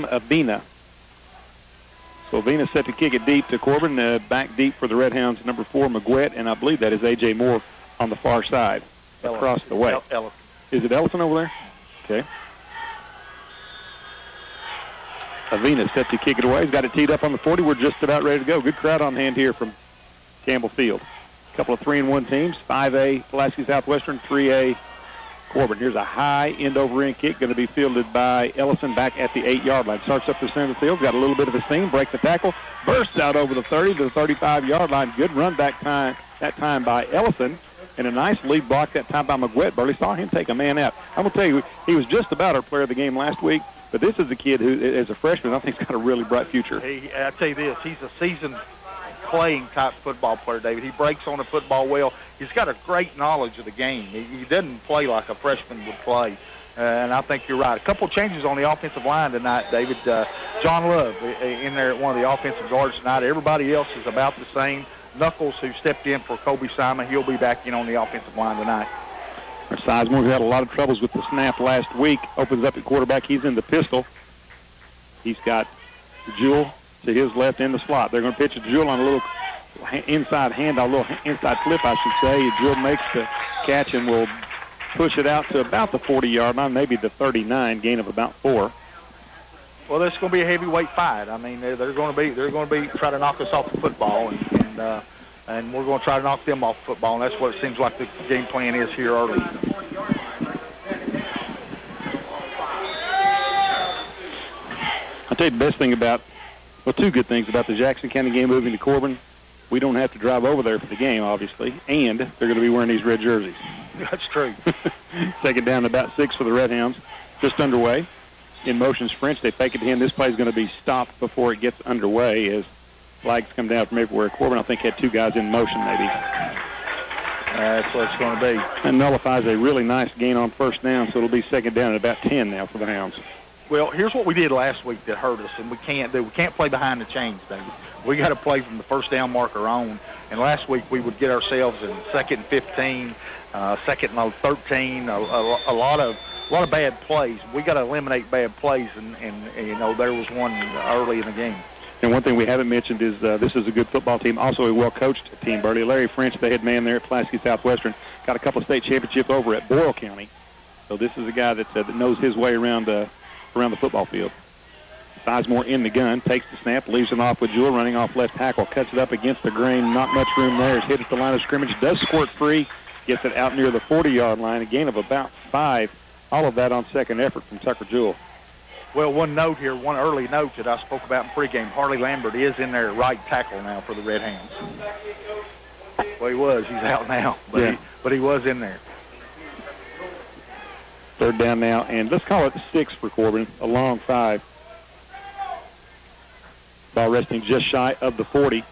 Avina. So Avina set to kick it deep to Corbin, back deep for the Redhounds, number 4, McGuett, and I believe that is A.J. Moore on the far side, across the way. Ellison. Is it Ellison over there? Okay. Avina set to kick it away. He's got it teed up on the 40. We're just about ready to go. Good crowd on hand here from Campbell Field. A couple of 3-1 teams, 5A Pulaski Southwestern, 3A Corbin. Here's a high end-over-end kick going to be fielded by Ellison back at the 8-yard line. Starts up the center of the field, got a little bit of a seam, breaks the tackle, bursts out over the 30 to the 35-yard line. Good run back time that time by Ellison, and a nice lead block that time by McGuett. Barely saw him take a man out. I'm going to tell you, he was just about our player of the game last week, but this is a kid who, as a freshman, I think has got a really bright future. I tell you this, he's a seasoned playing type football player, David. He breaks on the football well. He's got a great knowledge of the game. He doesn't play like a freshman would play, and I think you're right. A couple changes on the offensive line tonight, David. John Love in there at one of the offensive guards tonight. Everybody else is about the same. Knuckles, who stepped in for Kobe Simon, he'll be back in on the offensive line tonight. Sizemore had a lot of troubles with the snap last week. Opens up at quarterback. He's in the pistol. He's got Jewell to his left in the slot. They're going to pitch it to Jewell on a little inside handoff, a little inside flip, I should say. Jewell makes the catch and will push it out to about the 40-yard line, maybe the 39, gain of about 4. Well, this is going to be a heavyweight fight. I mean, they're going to be try to knock us off the football, and we're going to try to knock them off the football, and that's what it seems like the game plan is here early. I'll tell you the best thing about, well, two good things about the Jackson County game moving to Corbin. We don't have to drive over there for the game, obviously, and they're going to be wearing these red jerseys. That's true. Second down, about 6 for the Redhounds. Just underway. In motion French, they fake it to him. This play is going to be stopped before it gets underway as flags come down from everywhere. Corbin, I think, had 2 guys in motion, maybe. That's what it's going to be. And nullifies a really nice gain on first down, so it'll be second down at about 10 now for the Hounds. Well, here's what we did last week that hurt us, and we can't do. We can't play behind the chains, David. We got to play from the first down marker on. And last week we would get ourselves in 2nd and 15, 2nd and 13, a lot of bad plays. We got to eliminate bad plays, and you know, there was one early in the game. And one thing we haven't mentioned is this is a good football team, also a well-coached team. Burley Larry French, the head man there at Pulaski Southwestern, got a couple of state championships over at Boyle County. So this is a guy that knows his way around the football field. Sizemore in the gun, takes the snap, leaves it off with Jewell, running off left tackle, cuts it up against the grain. Not much room there. Is hit at the line of scrimmage, does squirt free, gets it out near the 40-yard line, a gain of about 5. All of that on second effort from Tucker Jewell. Well, one note here, one early note that I spoke about in pregame. Harley Lambert is in there right tackle now for the Redhounds. Well, he was. He's out now, but he was in there. Third down now, and let's call it 6 for Corbin, a long 5. Ball resting just shy of the 40.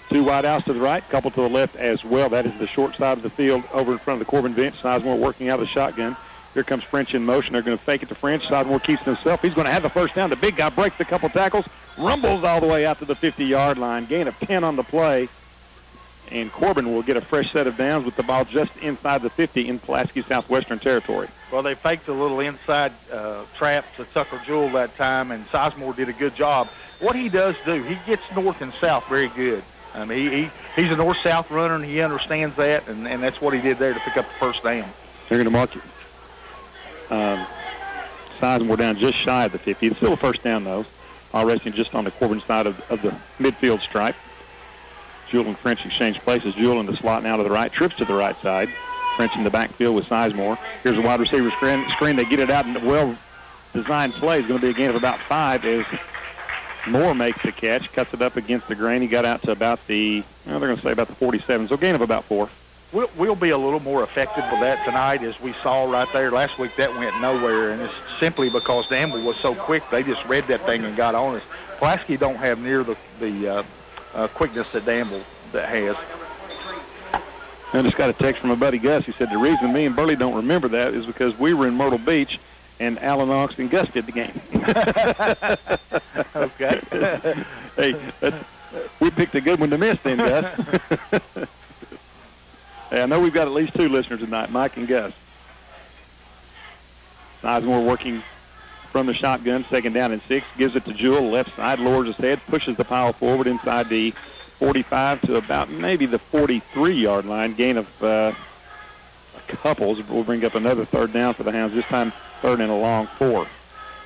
2 wide outs to the right, couple to the left as well. That is the short side of the field over in front of the Corbin bench. Sizemore working out of the shotgun. Here comes French in motion. They're going to fake it to French. Sizemore keeps himself. He's going to have the first down. The big guy breaks a couple tackles, rumbles all the way out to the 50-yard line. Gain of 10 on the play. And Corbin will get a fresh set of downs with the ball just inside the 50 in Pulaski Southwestern territory. Well, they faked a little inside trap to Tucker Jewell that time, and Sizemore did a good job. What he does do, he gets north and south very good. I mean, he's a north-south runner, and he understands that, and that's what he did there to pick up the first down. They're going to mark it. Sizemore down just shy of the 50. It's still a first down, though. All resting just on the Corbin side of the midfield stripe. Jewell and French exchange places. Jewell in the slot now to the right, trips to the right side. French in the backfield with Sizemore. Here's a wide receiver screen. They get it out, and a well-designed play is going to be a gain of about 5 as Moore makes the catch, cuts it up against the grain. He got out to about they're going to say about the 47, so gain of about 4. We'll be a little more effective with that tonight, as we saw right there. Last week that went nowhere, and it's simply because Danville was so quick. They just read that thing and got on us. Pulaski don't have near the quickness that Danville has. I just got a text from my buddy Gus. He said the reason me and Burley don't remember that is because we were in Myrtle Beach and Alan Knox and Gus did the game. Okay. Hey, we picked a good one to miss then, Gus. Hey, I know we've got at least 2 listeners tonight, Mike and Gus. Sizemore working from the shotgun, 2nd down and 6. Gives it to Jewell, left side, lowers his head, pushes the pile forward inside the 45 to about maybe the 43-yard line. Gain of a couple. We'll bring up another 3rd down for the Hounds, this time 3rd and a long 4.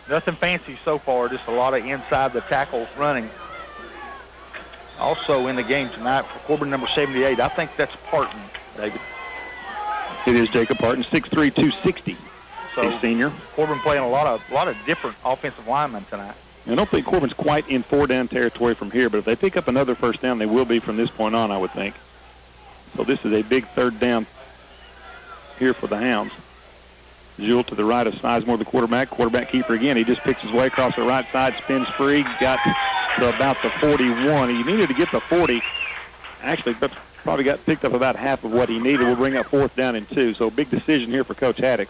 Nothing fancy so far, just a lot of inside the tackles running. Also in the game tonight for Corbin, number 78, I think that's Parton, David. It is Jacob Parton, 6'3", 260. So a senior. Corbin playing a lot of different offensive linemen tonight. I don't think Corbin's quite in 4-down territory from here, but if they pick up another 1st down, they will be from this point on, I would think. So this is a big 3rd down here for the Hounds. Jewell to the right of Sizemore, the quarterback keeper again. He just picks his way across the right side, spins free, got to about the 41. He needed to get the 40. Actually, but probably got picked up about half of what he needed. We'll bring up 4th down and 2. So a big decision here for Coach Haddix.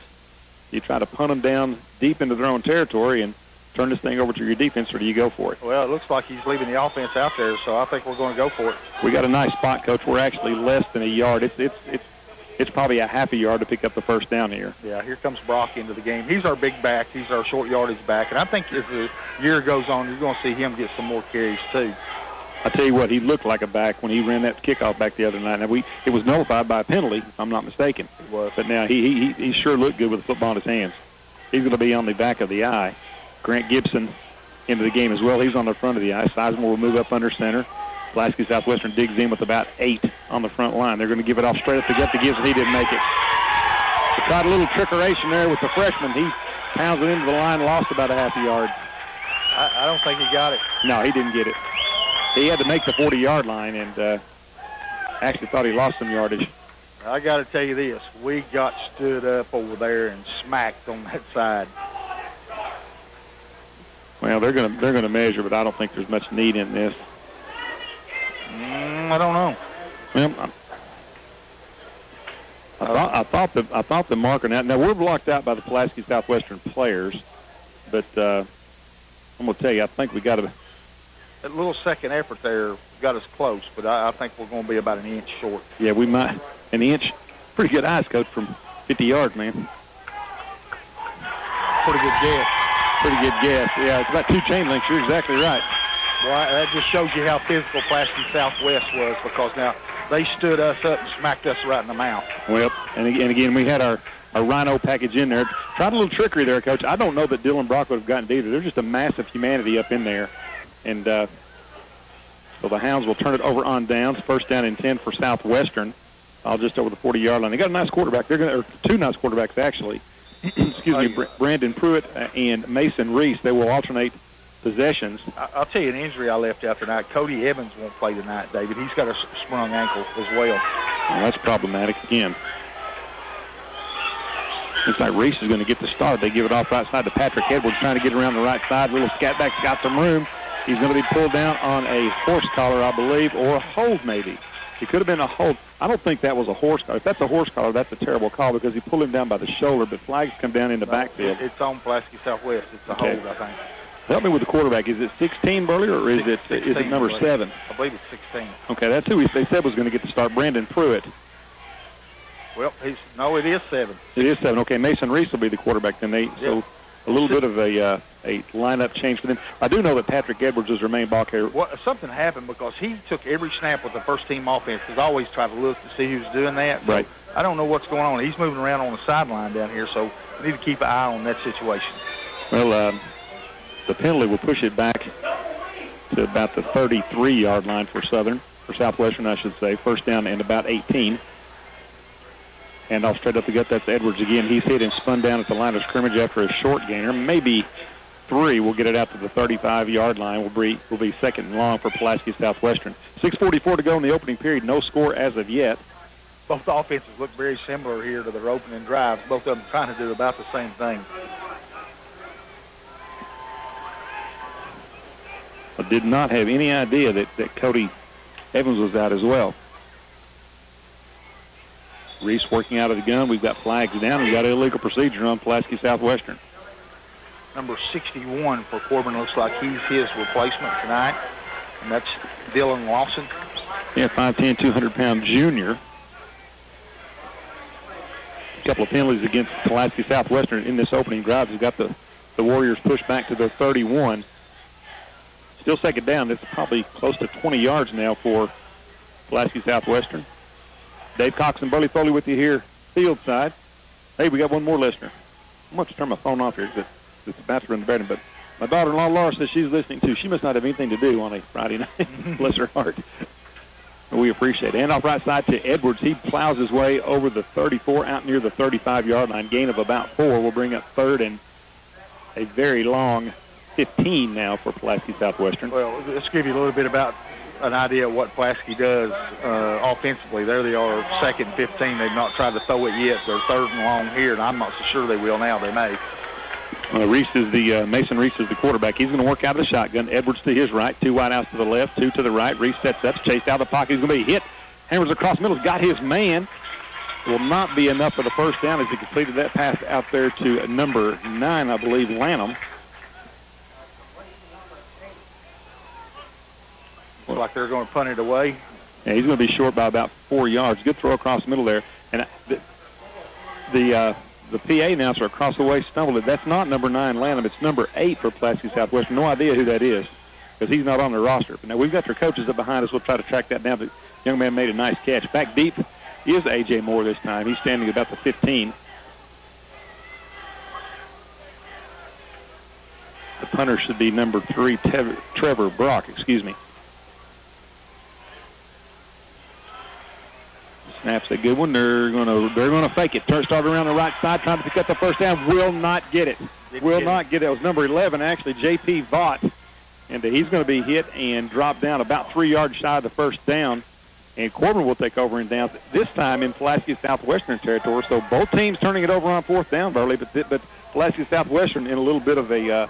You try to punt them down deep into their own territory and turn this thing over to your defense, or do you go for it? Well, it looks like he's leaving the offense out there, so I think we're going to go for it. We got a nice spot, Coach. We're actually less than a yard. It's probably a half a yard to pick up the 1st down here. Yeah, here comes Brock into the game. He's our big back. He's our short yardage back. And I think as the year goes on, you're going to see him get some more carries, too. I tell you what, he looked like a back when he ran that kickoff back the other night. Now, it was nullified by a penalty, if I'm not mistaken. It was. But now he sure looked good with the football in his hands. He's going to be on the back of the eye. Grant Gibson into the game as well. He's on the front of the eye. Sizemore will move up under center. Pulaski Southwestern digs in with about 8 on the front line. They're going to give it off straight up to gut to Gibson. He didn't make it. They tried a little trickeration there with the freshman. He pounds it into the line, lost about a half a yard. I don't think he got it. No, he didn't get it. He had to make the 40-yard line and actually thought he lost some yardage. I got to tell you this. We got stood up over there and smacked on that side. Well, they're going to measure, but I don't think there's much need in this. I don't know. Well, I thought the marker now we're blocked out by the Pulaski Southwestern players, but I'm going to tell you, I think we got to. That little second effort there got us close, but I think we're going to be about an inch short. Yeah, we might. An inch. Pretty good eyes, Coach, from 50 yards, man. Pretty good guess. Pretty good guess. Yeah, it's about 2 chain links. You're exactly right. Well, that just shows you how physical Pulaski Southwest was, because now they stood us up and smacked us right in the mouth. Well, and again, we had our Rhino package in there. Tried a little trickery there, Coach. I don't know that Dylan Brock would have gotten it either. There's just a massive humanity up in there. And so the Hounds will turn it over on downs. 1st down and 10 for Southwestern. Just over the 40-yard line. They got a nice quarterback. They're going to, 2 nice quarterbacks, actually. Excuse me, Brandon Pruitt and Mason Reese. They will alternate possessions. I'll tell you an injury I left out tonight. Cody Evans won't play tonight, David. He's got a sprung ankle as well. Well, that's problematic again. Looks like Reese is going to get the start. They give it off right side to Patrick Edwards, trying to get around the right side. Little scat back's got some room. He's going to be pulled down on a horse collar, I believe, or a hold maybe. It could have been a hold. I don't think that was a horse collar. If that's a horse collar, that's a terrible call because he pulled him down by the shoulder, but flags come down in the backfield. It's on Pulaski Southwest. It's a hold, I think. Help me with the quarterback. Is it 16, Burley, or is it number 7? I believe it's 16. Okay, that's who they said was going to get the start, Brandon Pruitt. Well, it is 7. It is 7. Okay, Mason Reese will be the quarterback then. So a little bit of a lineup change for them. I do know that Patrick Edwards has remained back here. Well, something happened because he took every snap with the first-team offense. Because I always try to look to see who's doing that. So right. I don't know what's going on. He's moving around on the sideline down here, so we need to keep an eye on that situation. Well, the penalty will push it back to about the 33-yard line for Southwestern, I should say. 1st down and about 18. And off straight up the gut, that's Edwards again. He's hit and spun down at the line of scrimmage after a short gainer. Maybe 3. We'll get it out to the 35-yard line. Will be 2nd and long for Pulaski Southwestern. 6:44 to go in the opening period. No score as of yet. Both offenses look very similar here to their opening drives. Both of them trying to do about the same thing. I did not have any idea that Cody Evans was out as well. Reese working out of the gun. We've got flags down. We've got illegal procedure on Pulaski Southwestern. Number 61 for Corbin looks like he's his replacement tonight. And that's Dylan Lawson. Yeah, 5'10", 200-pound junior. A couple of penalties against Pulaski Southwestern in this opening drive. He's got the the Warriors push back to their 31. Still second down. It's probably close to 20 yards now for Pulaski Southwestern. Dave Cox and Burley Foley with you here, field side. Hey, we got one more listener. I'm going to turn my phone off here because it's about to run the bedroom, but my daughter-in-law, Laura, says she's listening too. She must not have anything to do on a Friday night. Bless her heart. We appreciate it. Handoff right side to Edwards. He plows his way over the 34 out near the 35-yard line. Gain of about 4 will bring up third and a very long 15 now for Pulaski Southwestern. Well, let's give you a little bit about an idea of what Pulaski does offensively. There they are, second and 15. They've not tried to throw it yet. They're third and long here, and I'm not so sure they will now. They may. Mason Reese is the quarterback. He's going to work out of the shotgun. Edwards to his right, 2 wide outs to the left, 2 to the right. Reese sets up, chased out of the pocket. He's going to be hit. Hammers across the middle. He's got his man. Will not be enough for the first down as he completed that pass out there to number 9, I believe, Lanham. Looks like they're going to punt it away. Yeah, he's going to be short by about 4 yards. Good throw across the middle there. And the PA announcer across the way stumbled it. That's not number 9, Lanham. It's number 8 for Pulaski Southwestern. No idea who that is because he's not on the roster. But now we've got their coaches up behind us. We'll try to track that down. The young man made a nice catch. Back deep is A.J. Moore this time. He's standing about the 15. The punter should be number 3, Trevor Brock, excuse me. Snaps a good one. They're gonna fake it. Start around the right side, trying to pick up the first down. Will not get it. Will not get it. It was number 11, actually, J.P. Vaught. And he's going to be hit and drop down about 3 yards shy of the first down. And Corbin will take over in downs, this time in Pulaski Southwestern territory. So both teams turning it over on fourth down, Burley, but Pulaski Southwestern in a little bit of a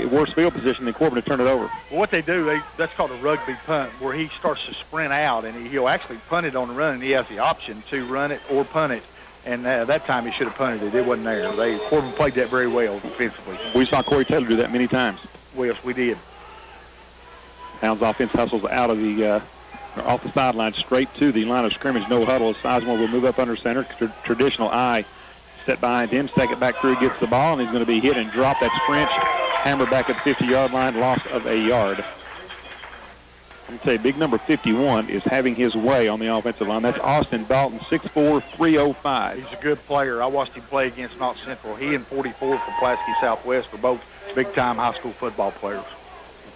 worse field position than Corbin to turn it over. Well, what they do, that's called a rugby punt, where he starts to sprint out, and he'll actually punt it on the run, and he has the option to run it or punt it. And that time he should have punted it. It wasn't there. Corbin played that very well defensively. We saw Corey Taylor do that many times. Well, yes, we did. Hounds offense hustles out of the off the sideline straight to the line of scrimmage. No huddle. Sizemore will move up under center. Traditional I set behind him. Second back through gets the ball, and he's going to be hit and drop. That's French. Hammer back at the 50-yard line. Loss of a yard. I'm going to say big number 51 is having his way on the offensive line. That's Austin Dalton, 6'4", 305. He's a good player. I watched him play against North Central. He and 44 from Pulaski Southwest were both big-time high school football players.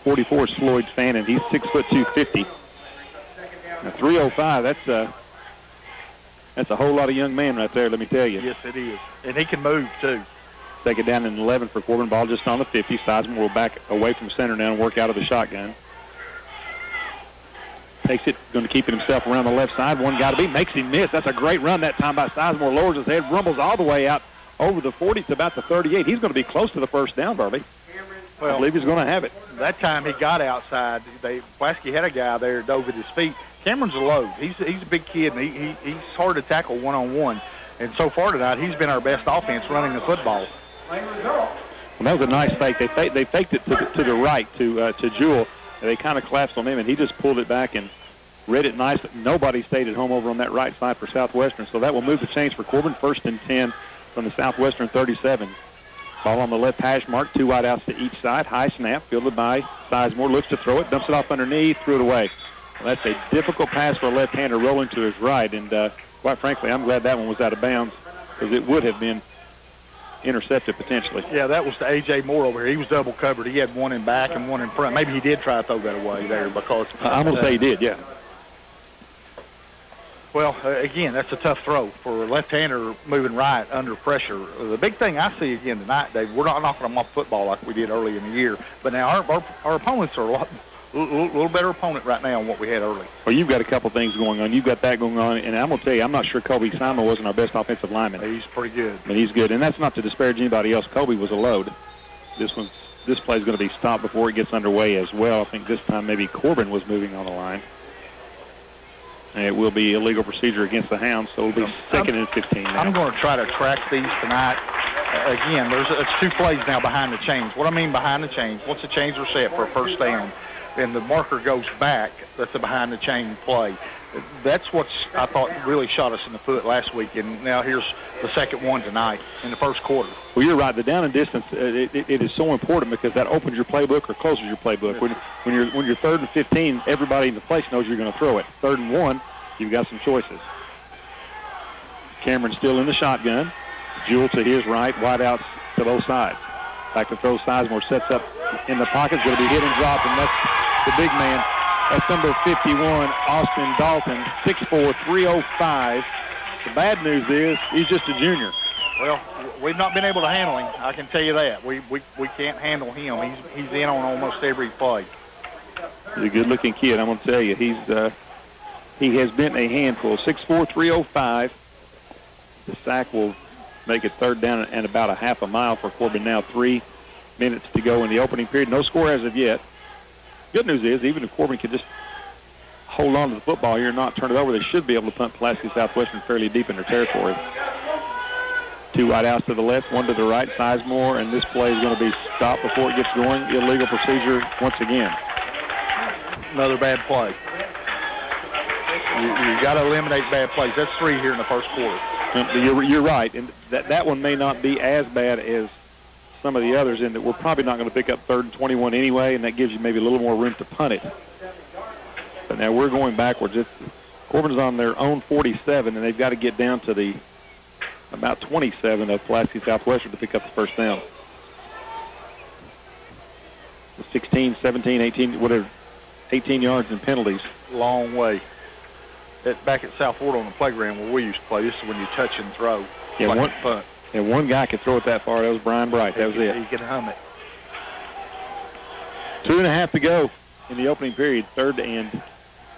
44 is Floyd Fannin. He's 6'2", 250. Now 305, that's a whole lot of young man right there, let me tell you. Yes, it is. And he can move, too. Take it down in 11 for Corbin. Ball just on the 50. Sizemore will back away from center now and work out of the shotgun. Takes it, going to keep it himself around the left side. One got to be, makes him miss. That's a great run that time by Sizemore. Lowers his head, rumbles all the way out over the 40 to about the 38. He's going to be close to the first down, Burley. Well, I believe he's going to have it. That time he got outside. Pulaski had a guy there dove at his feet. Cameron's a load. He's a big kid, and he's hard to tackle one-on-one. And so far tonight, he's been our best offense running the football. Well, that was a nice fake. They faked it to the right to Jewell. They kind of collapsed on him, and he just pulled it back and read it nice. Nobody stayed at home over on that right side for Southwestern, so that will move the chains for Corbin. 1st and 10 from the Southwestern 37. Ball on the left hash mark, 2 wide outs to each side. High snap, fielded by Sizemore. Looks to throw it, dumps it off underneath, threw it away. Well, that's a difficult pass for a left-hander rolling to his right, and quite frankly, I'm glad that one was out of bounds because it would have been intercepted potentially. Yeah, that was to A.J. Moore over here. He was double covered. He had one in back and one in front. Maybe he did try to throw that away there because... I'm going to say he did, yeah. Well, again, that's a tough throw for a left-hander moving right under pressure. The big thing I see again tonight, Dave, we're not knocking them off football like we did early in the year, but now our opponents are a little better opponent right now than what we had early. Well, you've got a couple things going on. You've got that going on, and I'm going to tell you, I'm not sure Kobe Simon wasn't our best offensive lineman. He's pretty good. But he's good, and that's not to disparage anybody else. Kobe was a load. This play is going to be stopped before it gets underway as well. I think this time maybe Corbin was moving on the line. And it will be illegal procedure against the Hounds, so it'll be 2nd and 15 now. I'm going to try to track these tonight. Again, it's 2 plays now behind the chains. What I mean behind the chains, once the chains are set for a first down, and the marker goes back, that's a behind-the-chain play. That's what I thought really shot us in the foot last week. And now here's the second one tonight in the first quarter. Well, you're right. The down and distance, it is so important because that opens your playbook or closes your playbook. When you're 3rd and 15, everybody in the place knows you're going to throw it. 3rd and 1, you've got some choices. Cameron still in the shotgun. Jewell to his right, wide outs to both sides. Back to throw. Sizemore sets up in the pocket. Going to be hit and dropped, and that's the big man. That's number 51, Austin Dalton, 6'4", 305. The bad news is he's just a junior. Well, we've not been able to handle him. I can tell you that. We can't handle him. He's in on almost every play. He's a good-looking kid. I'm going to tell you, he has been a handful. 6'4", 305. The sack will make it 3rd down and about a half a mile for Corbin now. 3 minutes to go in the opening period. No score as of yet. Good news is, even if Corbin can just hold on to the football here and not turn it over, they should be able to punt Pulaski Southwestern fairly deep in their territory. 2 wide outs to the left, 1 to the right. Sizemore, and this play is going to be stopped before it gets going. Illegal procedure once again. Another bad play. You got to eliminate bad plays. That's 3 here in the first quarter. You're right, and that one may not be as bad as some of the others in that we're probably not going to pick up 3rd and 21 anyway, and that gives you maybe a little more room to punt it. But now we're going backwards. Corbin's on their own 47, and they've got to get down to the about 27 of Pulaski Southwestern to pick up the first down. 16, 17, 18, whatever, 18 yards in penalties. Long way. Back at South Florida on the playground where we used to play, this is when you touch and throw. Yeah, like one guy could throw it that far. That was Brian Bright. That was it. He could hum it. 2.5 to go in the opening period. 3rd and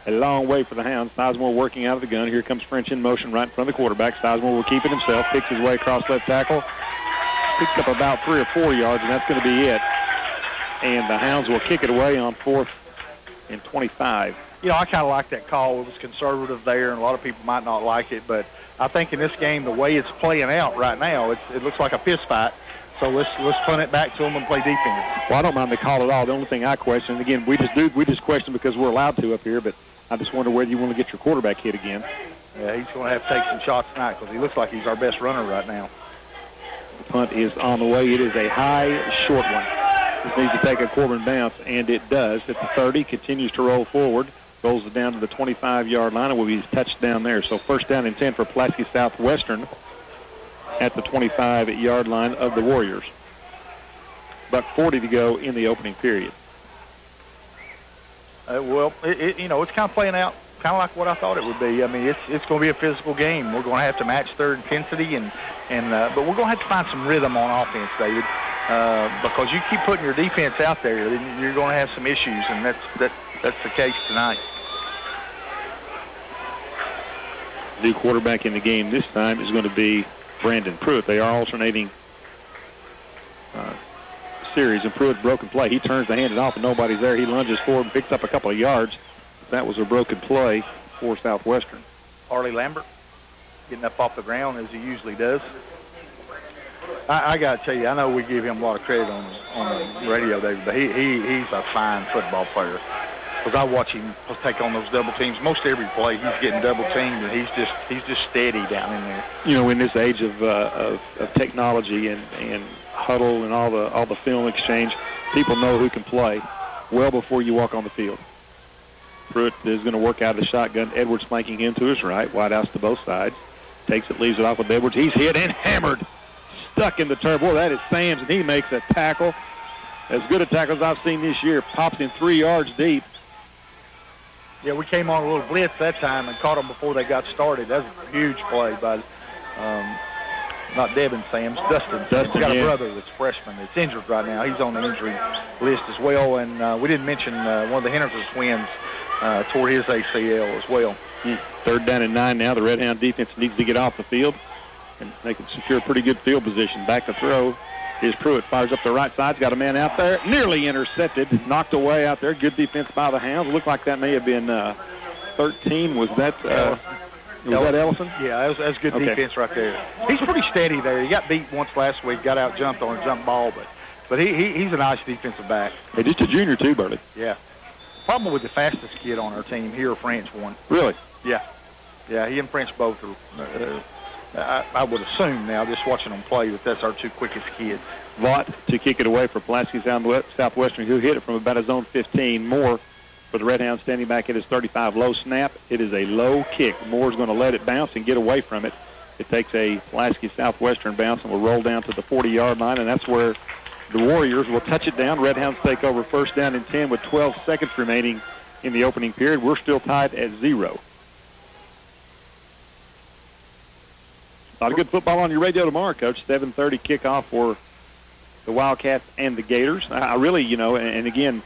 a long way for the Hounds. Sizemore working out of the gun. Here comes French in motion right in front of the quarterback. Sizemore will keep it himself. Picks his way across left tackle. Picks up about 3 or 4 yards, and that's going to be it. And the Hounds will kick it away on 4th and 25. You know, I kind of like that call. It was conservative there, and a lot of people might not like it. But I think in this game, the way it's playing out right now, it looks like a fist fight. So let's punt it back to them and play defense. Well, I don't mind the call at all. The only thing I question, and again, we just question because we're allowed to up here, but I just wonder whether you want to get your quarterback hit again. Yeah, he's going to have to take some shots tonight because he looks like he's our best runner right now. The punt is on the way. It is a high, short one. This needs to take a Corbin bounce, and it does. At the 30, continues to roll forward. Rolls it down to the 25-yard line and will be touched down there. So 1st down and 10 for Pulaski Southwestern at the 25-yard line of the Warriors. $1:40 to go in the opening period. Well, it's kind of playing out kind of like what I thought it would be. I mean, it's going to be a physical game. We're going to have to match their intensity, but we're going to have to find some rhythm on offense, David, because you keep putting your defense out there, then you're going to have some issues, and that's the case tonight. New quarterback in the game this time is going to be Brandon Pruitt. They are alternating series, and Pruitt broken play. He turns to hand it off, and nobody's there. He lunges forward and picks up a couple of yards. That was a broken play for Southwestern. Harley Lambert getting up off the ground as he usually does. I got to tell you, I know we give him a lot of credit on the radio, David, but he's a fine football player. Because I watch him take on those double teams. Most every play, he's getting double teamed, and he's just steady down in there. You know, in this age of technology and huddle and all the film exchange, people know who can play well before you walk on the field. Pruitt is going to work out of the shotgun. Edwards flanking him to his right. Wide outs to both sides. Takes it, leaves it off with Edwards. He's hit and hammered. Stuck in the turf. Boy, that is Sams, and he makes a tackle. As good a tackle as I've seen this year. Pops in 3 yards deep. Yeah, we came on a little blitz that time and caught them before they got started. That was a huge play by, not Devin Sams, Dustin. He's got a brother that's a freshman that's injured right now. He's on the injury list as well. And we didn't mention one of the Henderson twins tore his ACL as well. 3rd down and 9 now. The Redhound defense needs to get off the field, and they can secure a pretty good field position. Back to throw is Pruitt. Fires up the right side. Got a man out there. Nearly intercepted. Knocked away out there. Good defense by the Hounds. Looked like that may have been 13. Was that Ellison? Yeah, that was good defense right there. He's pretty steady there. He got beat once last week. Got out jumped on a jump ball, but he's a nice defensive back. Hey, just a junior too, Burley. Yeah. Probably the fastest kid on our team here, French one. Really? Yeah. Yeah, he and French both are I would assume now, just watching them play, that that's our two quickest kids. Vaught to kick it away for Pulaski Southwestern, who hit it from about his own 15. Moore for the Redhound standing back at his 35. Low snap. It is a low kick. Moore's going to let it bounce and get away from it. It takes a Pulaski Southwestern bounce and will roll down to the 40-yard line, and that's where the Warriors will touch it down. Redhounds take over first down and 10 with 12 seconds remaining in the opening period. We're still tied at 0. A lot of good football on your radio tomorrow, Coach. 7:30 kickoff for the Wildcats and the Gators. I really, and again,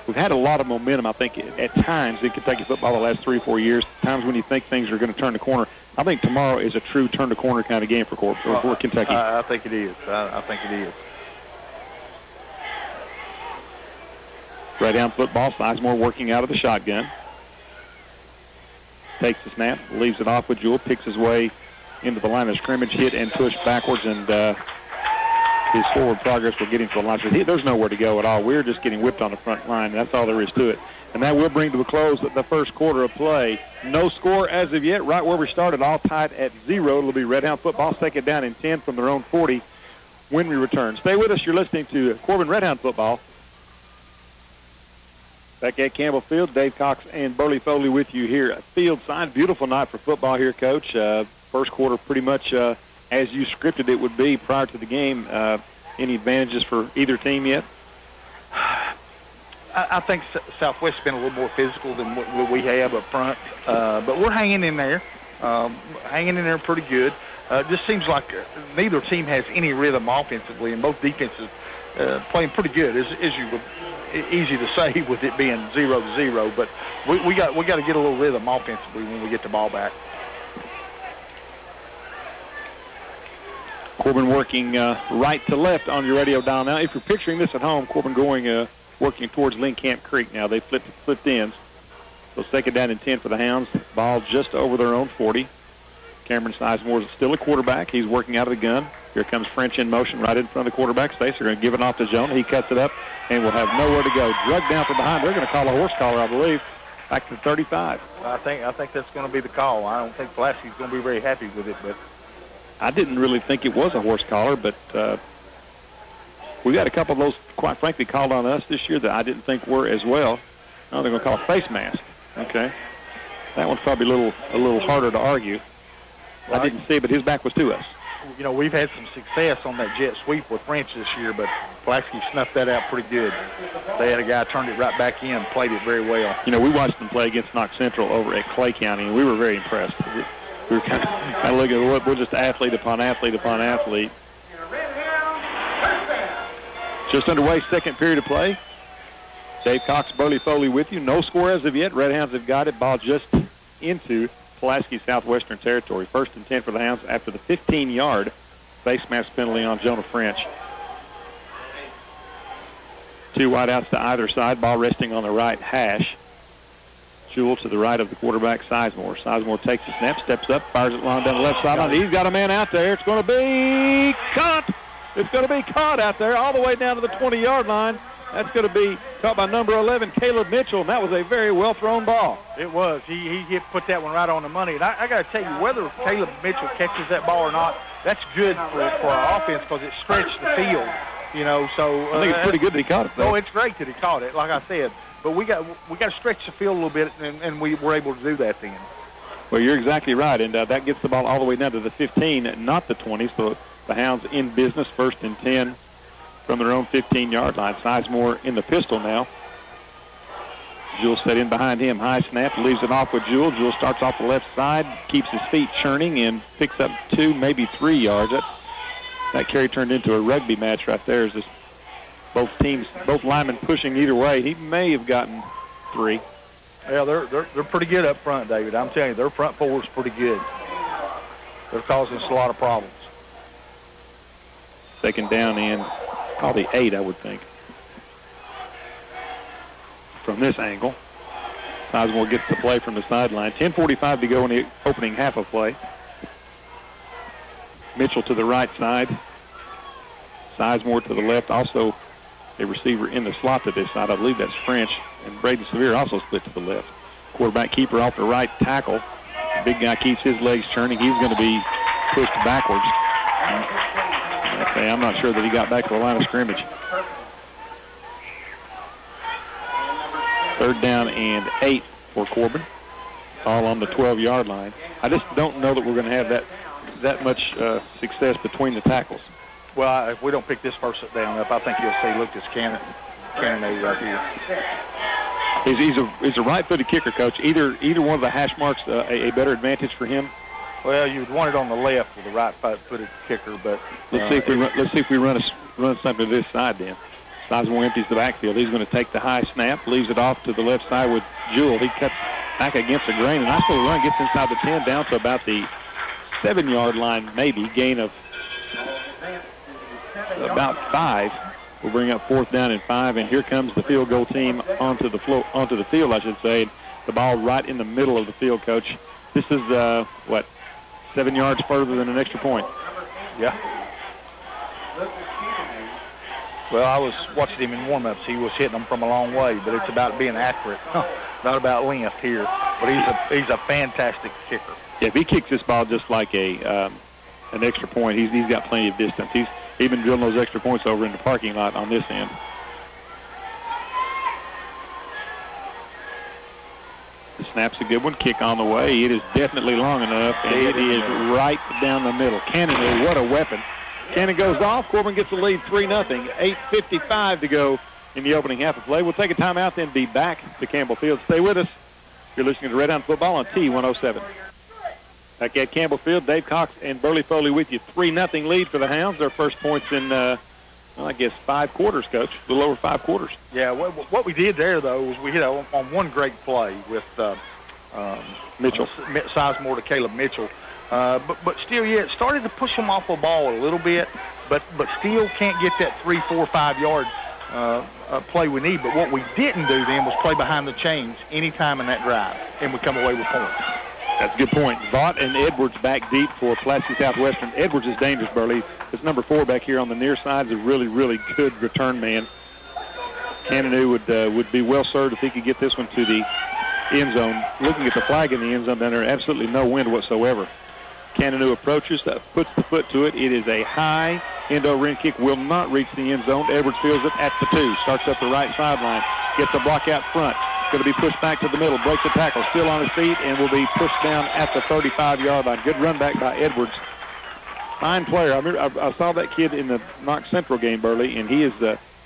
we've had a lot of momentum, I think, at times in Kentucky football the last 3 or 4 years, times when you think things are going to turn the corner. I think tomorrow is a true turn-the-corner kind of game for Kentucky. I think it is. I think it is. Redhound football, Sizemore working out of the shotgun. Takes the snap, leaves it off with Jewell, picks his way into the line of scrimmage, hit and push backwards, and his forward progress will get him to the line. There's nowhere to go at all. We're just getting whipped on the front line. That's all there is to it. And that will bring to a close the first quarter of play. No score as of yet, right where we started, all tied at 0. It'll be Redhound football, second down and 10 from their own 40 when we return. Stay with us. You're listening to Corbin Redhound football. Back at Campbell Field, Dave Cox and Burley Foley with you here at Fieldside. Beautiful night for football here, Coach. First quarter pretty much as you scripted it would be prior to the game. Any advantages for either team yet? I think Southwest's been a little more physical than what we have up front. But we're hanging in there. Pretty good. It just seems like neither team has any rhythm offensively, and both defenses playing pretty good, as you would. Easy to say with it being 0-0, but we got to get a little rhythm offensively when we get the ball back. Corbin working right to left on your radio dial now. If you're picturing this at home, Corbin going working towards Lincamp Creek now. They flipped ends. So second down and 10 for the Hounds. Ball just over their own 40. Cameron Sizemore is still a quarterback. He's working out of the gun. Here comes French in motion right in front of the quarterback's face. They're going to give it off to Jonah. He cuts it up and will have nowhere to go. Drugged down from behind. They're going to call a horse collar, I believe, back to 35. I think that's going to be the call. I don't think Pulaski's going to be very happy with it, but I didn't really think it was a horse collar, but we got a couple of those, quite frankly, called on us this year that I didn't think were as well. Now they're going to call a face mask. Okay, that one's probably a little harder to argue. Well, I didn't see it, but his back was to us. We've had some success on that jet sweep with French this year, but Pulaski snuffed that out pretty good. They had a guy turned it right back in, played it very well. We watched them play against Knox Central over at Clay County, and we were very impressed. We were kind of looking at we're just athlete upon athlete upon athlete. Just underway, second period of play. Dave Cox, Burley Foley with you. No score as of yet. Redhounds have got it. Ball just into Pulaski Southwestern territory. First and 10 for the Hounds after the 15-yard face mask penalty on Jonah French. Two wideouts to either side. Ball resting on the right hash. Jewell to the right of the quarterback, Sizemore. Sizemore takes the snap, steps up, fires it long down the left sideline. He's got a man out there. It's going to be caught. It's going to be caught out there all the way down to the 20-yard line. That's going to be caught by number 11, Caleb Mitchell, and that was a very well-thrown ball. It was. He put that one right on the money. And I got to tell you, whether Caleb Mitchell catches that ball or not, that's good for our offense because it stretched the field. So I think it's pretty good that he caught it, though. No, it's great that he caught it, like I said. But we got to stretch the field a little bit, and we were able to do that then. Well, you're exactly right, and that gets the ball all the way down to the 15, not the 20. So the Hounds in business, first and 10 from their own 15-yard line. Sizemore in the pistol now. Jewell set in behind him. High snap, leaves it off with Jewell. Jewell starts off the left side, keeps his feet churning, and picks up 2, maybe 3 yards. That carry turned into a rugby match right there. As both linemen pushing either way. He may have gotten 3. Yeah, they're pretty good up front, David. I'm telling you, their front four is pretty good. They're causing us a lot of problems. Second down and probably 8, I would think. From this angle, Sizemore gets the play from the sideline. 10:45 to go in the opening half of play. Mitchell to the right side. Sizemore to the left. Also a receiver in the slot to this side. I believe that's French. And Braden Sevier also split to the left. Quarterback keeper off the right tackle. The big guy keeps his legs churning. He's going to be pushed backwards. Okay, I'm not sure that he got back to the line of scrimmage. 3rd down and 8 for Corbin, all on the 12-yard line. I just don't know that we're going to have that much success between the tackles. Well, if we don't pick this first down up, I think you'll see Lucas Cannon right here. He's a right-footed kicker, Coach. Either one of the hash marks a better advantage for him. Well, you'd want it on the left with the right-footed kicker, but let's see if we run something to this side then. Sizemore empties the backfield. He's going to take the high snap, leaves it off to the left side with Jewell. He cuts back against the grain. A nice little run, gets inside the 10, down to about the 7-yard line, maybe. Gain of about 5. We'll bring up 4th down and 5, and here comes the field goal team onto the field, I should say. The ball right in the middle of the field, Coach. This is, 7 yards further than an extra point. Yeah. Well, I was watching him in warm-ups. He was hitting them from a long way, but it's about being accurate, not about length here. But he's a fantastic kicker. Yeah, if he kicks this ball just like an extra point, he's got plenty of distance. He's been drilling those extra points over in the parking lot on this end. The snap's a good one. Kick on the way. It is definitely long enough, and it is right down the middle. Cannon, what a weapon. Cannon goes off. Corbin gets the lead 3-0. 8:55 to go in the opening half of play. We'll take a timeout, then be back to Campbell Field. Stay with us. You're listening to Redhound Football on T107. Back at Campbell Field, Dave Cox and Burley Foley with you. 3-0 lead for the Hounds. Their first points in, 5 quarters, Coach. A little over 5 quarters. Yeah, what we did there, though, was we hit on one great play with Mitchell. Sizemore to Caleb Mitchell. But still, it started to push them off the ball a little bit, but still can't get that 3, 4, 5 yard play we need. But what we didn't do then was play behind the chains any time in that drive, and we come away with points. That's a good point. Vaught and Edwards back deep for Pulaski Southwestern. Edwards is dangerous, Burley. This number 4 back here on the near side is a really, really good return man. Cannonu would be well served if he could get this one to the end zone. Looking at the flag in the end zone down there, absolutely no wind whatsoever. Cannonu approaches, puts the foot to it. It is a high end-over-end kick, will not reach the end zone. Edwards fields it at the 2, starts up the right sideline, gets a block out front. Going to be pushed back to the middle, breaks the tackle, still on his feet, and will be pushed down at the 35-yard line. Good run back by Edwards. Fine player. I saw that kid in the Knox Central game, Burley, and he is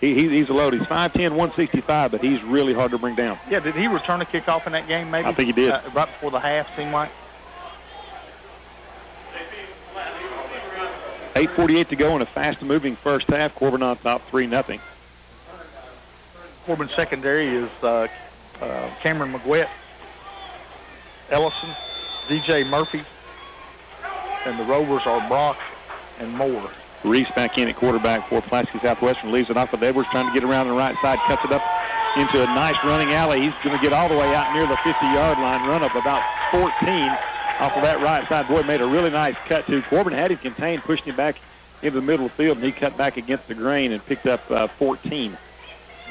he's a load. He's 5'10", 165, but he's really hard to bring down. Yeah, did he return a kickoff in that game maybe? I think he did. Right before the half, seemed like. 8:48 to go in a fast-moving first half. Corbin on top, 3-0. Corbin's secondary is Cameron McGuett, Ellison, DJ Murphy, and the Rovers are Brock and Moore. Reese back in at quarterback for Pulaski Southwestern. Leaves it off with Edwards, trying to get around the right side, cuts it up into a nice running alley. He's going to get all the way out near the 50-yard line, run up about 14 off of that right side. Boy, made a really nice cut, too. Corbin had him contained, pushing him back into the middle of the field, and he cut back against the grain and picked up 14.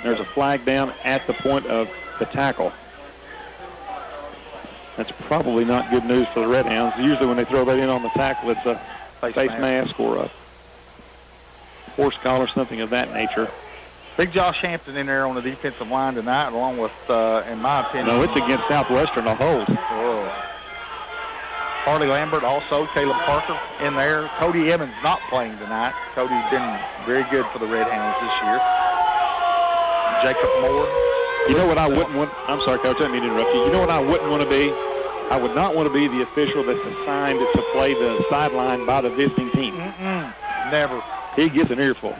There's a flag down at the point of the tackle. That's probably not good news for the Redhounds. Usually when they throw that in on the tackle, it's a face mask or a horse collar, something of that nature. Big Josh Hampton in there on the defensive line tonight, along with, in my opinion... No, it's against Southwestern, a hold. Oh. Harley Lambert also, Caleb Parker in there. Cody Evans not playing tonight. Cody's been very good for the Redhounds this year. Jacob Moore. You know what I wouldn't want? I'm sorry, Coach, I didn't mean to interrupt you. You know what I wouldn't want to be? I would not want to be the official that's assigned to play the sideline by the visiting team. Never. He gets an earful.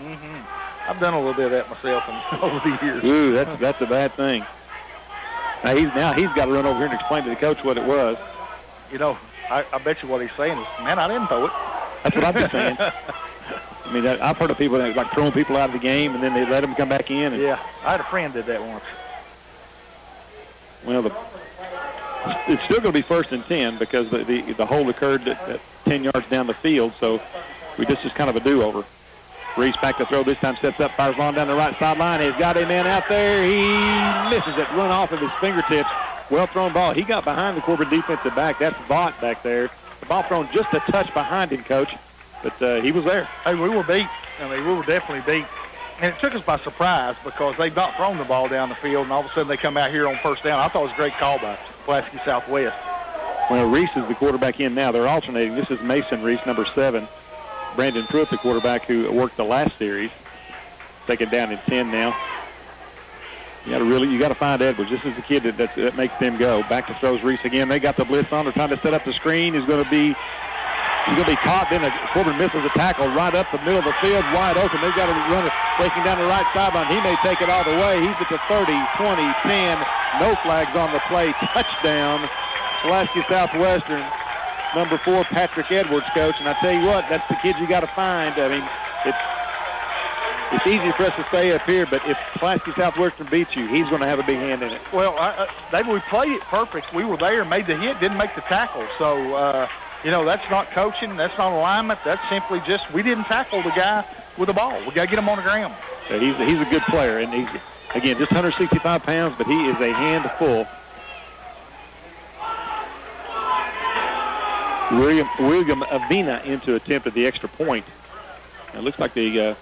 I've done a little bit of that myself over the years. Ooh, that's a bad thing. Now he's got to run over here and explain to the coach what it was. You know, I bet you what he's saying is, man, I didn't throw it. That's what I've been saying. I mean, I've heard of people that like throwing people out of the game and then they let them come back in. And, yeah, I had a friend did that once. Well, it's still going to be 1st and 10 because the hold occurred at 10 yards down the field. So this is kind of a do-over. Reese back to throw. This time steps up, fires long down the right sideline. He's got a man out there. He misses it. Run off of his fingertips. Well thrown ball. He got behind the Corbin defensive back. That's Vaught back there. The ball thrown just a touch behind him, Coach, but he was there. Hey, we were beat. I mean, we were definitely beat. And it took us by surprise because they've not thrown the ball down the field, and all of a sudden they come out here on first down. I thought it was a great call by Pulaski Southwest. Well, Reese is the quarterback in now. They're alternating. This is Mason Reese, number 7. Brandon Pruitt, the quarterback who worked the last series. Taken down in 10 now. You got to find Edwards. This is the kid that makes them go. Back to throws Reese again. They got the blitz on. They're trying to set up the screen. He's going to be caught. Then Corbin misses a tackle right up the middle of the field, wide open. They've got to run it, breaking down the right sideline. He may take it all the way. He's at the 30, 20, 10. No flags on the play. Touchdown, Pulaski Southwestern. Number 4, Patrick Edwards, Coach. And I tell you what, that's the kid you got to find. I mean, it's easy for us to stay up here, but if Pulaski Southwestern beats you, he's going to have a big hand in it. Well, we played it perfect. We were there, made the hit, didn't make the tackle. So, that's not coaching. That's not alignment. That's simply just we didn't tackle the guy with the ball. We got to get him on the ground. Yeah, he's a good player, and he's, again, just 165 pounds, but he is a handful. William Avina in to attempt at the extra point. It looks like they got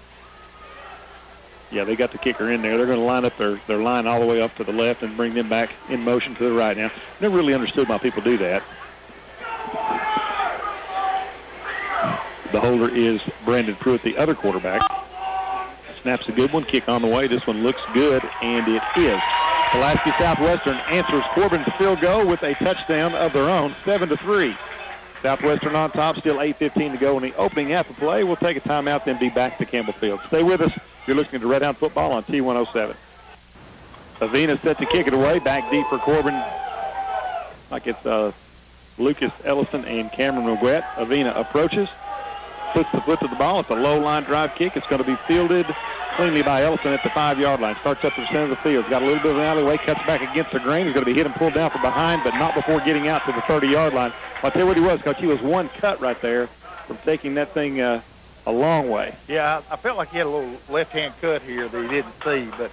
the kicker in there. They're going to line up their line all the way up to the left and bring them back in motion to the right. Now, never really understood why people do that. The holder is Brandon Pruitt, the other quarterback. Snaps a good one. Kick on the way. This one looks good, and it is. Pulaski Southwestern answers Corbin's field goal with a touchdown of their own, 7-3. Southwestern on top, still 8:15 to go in the opening half of play. We'll take a timeout, then be back to Campbell Field. Stay with us. You're listening to Redhound Football on T107. Avina set to kick it away. Back deep for Corbin. Like it's Lucas Ellison and Cameron McGuett. Avina approaches. Puts the foot to the ball. It's a low line drive kick. It's going to be fielded cleanly by Ellison at the 5-yard line. Starts up to the center of the field. Got a little bit of an alleyway. Cuts back against the grain. He's going to be hit and pulled down from behind, but not before getting out to the 30-yard line. I'll tell you what he was, Coach. He was one cut right there from taking that thing a long way. Yeah, I felt like he had a little left-hand cut here that he didn't see, but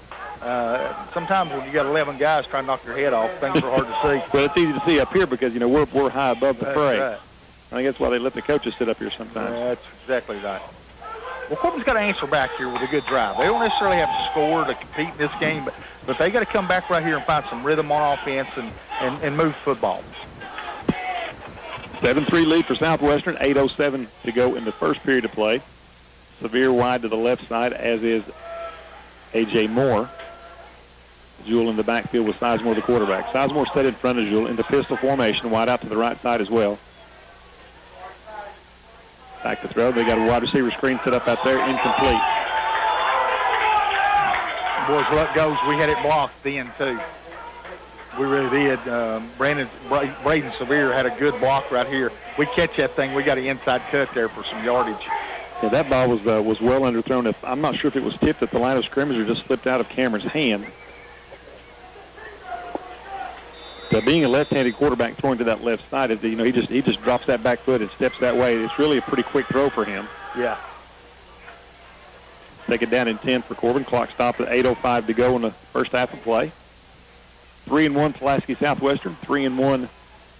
sometimes when you got 11 guys trying to knock your head off, things are hard to see. Well, it's easy to see up here because, we're high above the fray. Right. I think that's why they let the coaches sit up here sometimes. That's exactly right. Well, Corbin's got to answer back here with a good drive. They don't necessarily have to score to compete in this game, but they got to come back right here and find some rhythm on offense and move football. 7-3 lead for Southwestern. 8:07 to go in the first period of play. Severe wide to the left side, as is A.J. Moore. Jewell in the backfield with Sizemore, the quarterback. Sizemore set in front of Jewell into pistol formation, wide out to the right side as well. Back to throw. They got a wide receiver screen set up out there, incomplete. Boys, luck goes. We had it blocked then, too. We really did. Braden Severe had a good block right here. We catch that thing. We got an inside cut there for some yardage. Yeah, that ball was well underthrown. I'm not sure if it was tipped at the line of scrimmage or just slipped out of Cameron's hand. So being a left-handed quarterback throwing to that left side, he just drops that back foot and steps that way. It's really a pretty quick throw for him. Yeah. Take it down in 10 for Corbin. Clock stopped at 8:05 to go in the first half of play. 3-1 Pulaski Southwestern, 3-1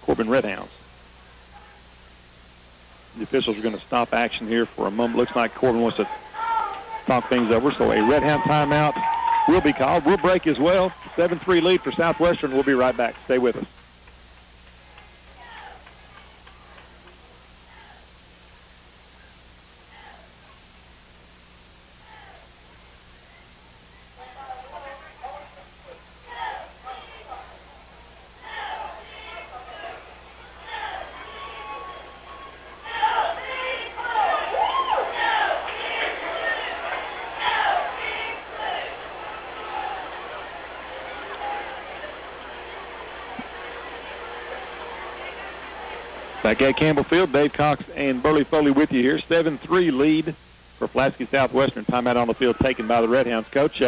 Corbin Redhounds. The officials are going to stop action here for a moment. Looks like Corbin wants to talk things over, so a Redhound timeout will be called. We'll break as well. 7-3 lead for Southwestern. We'll be right back. Stay with us. Back at Campbell Field, Dave Cox and Burley Foley with you here. 7-3 lead for Pulaski Southwestern. Timeout on the field taken by the Redhounds. Coach,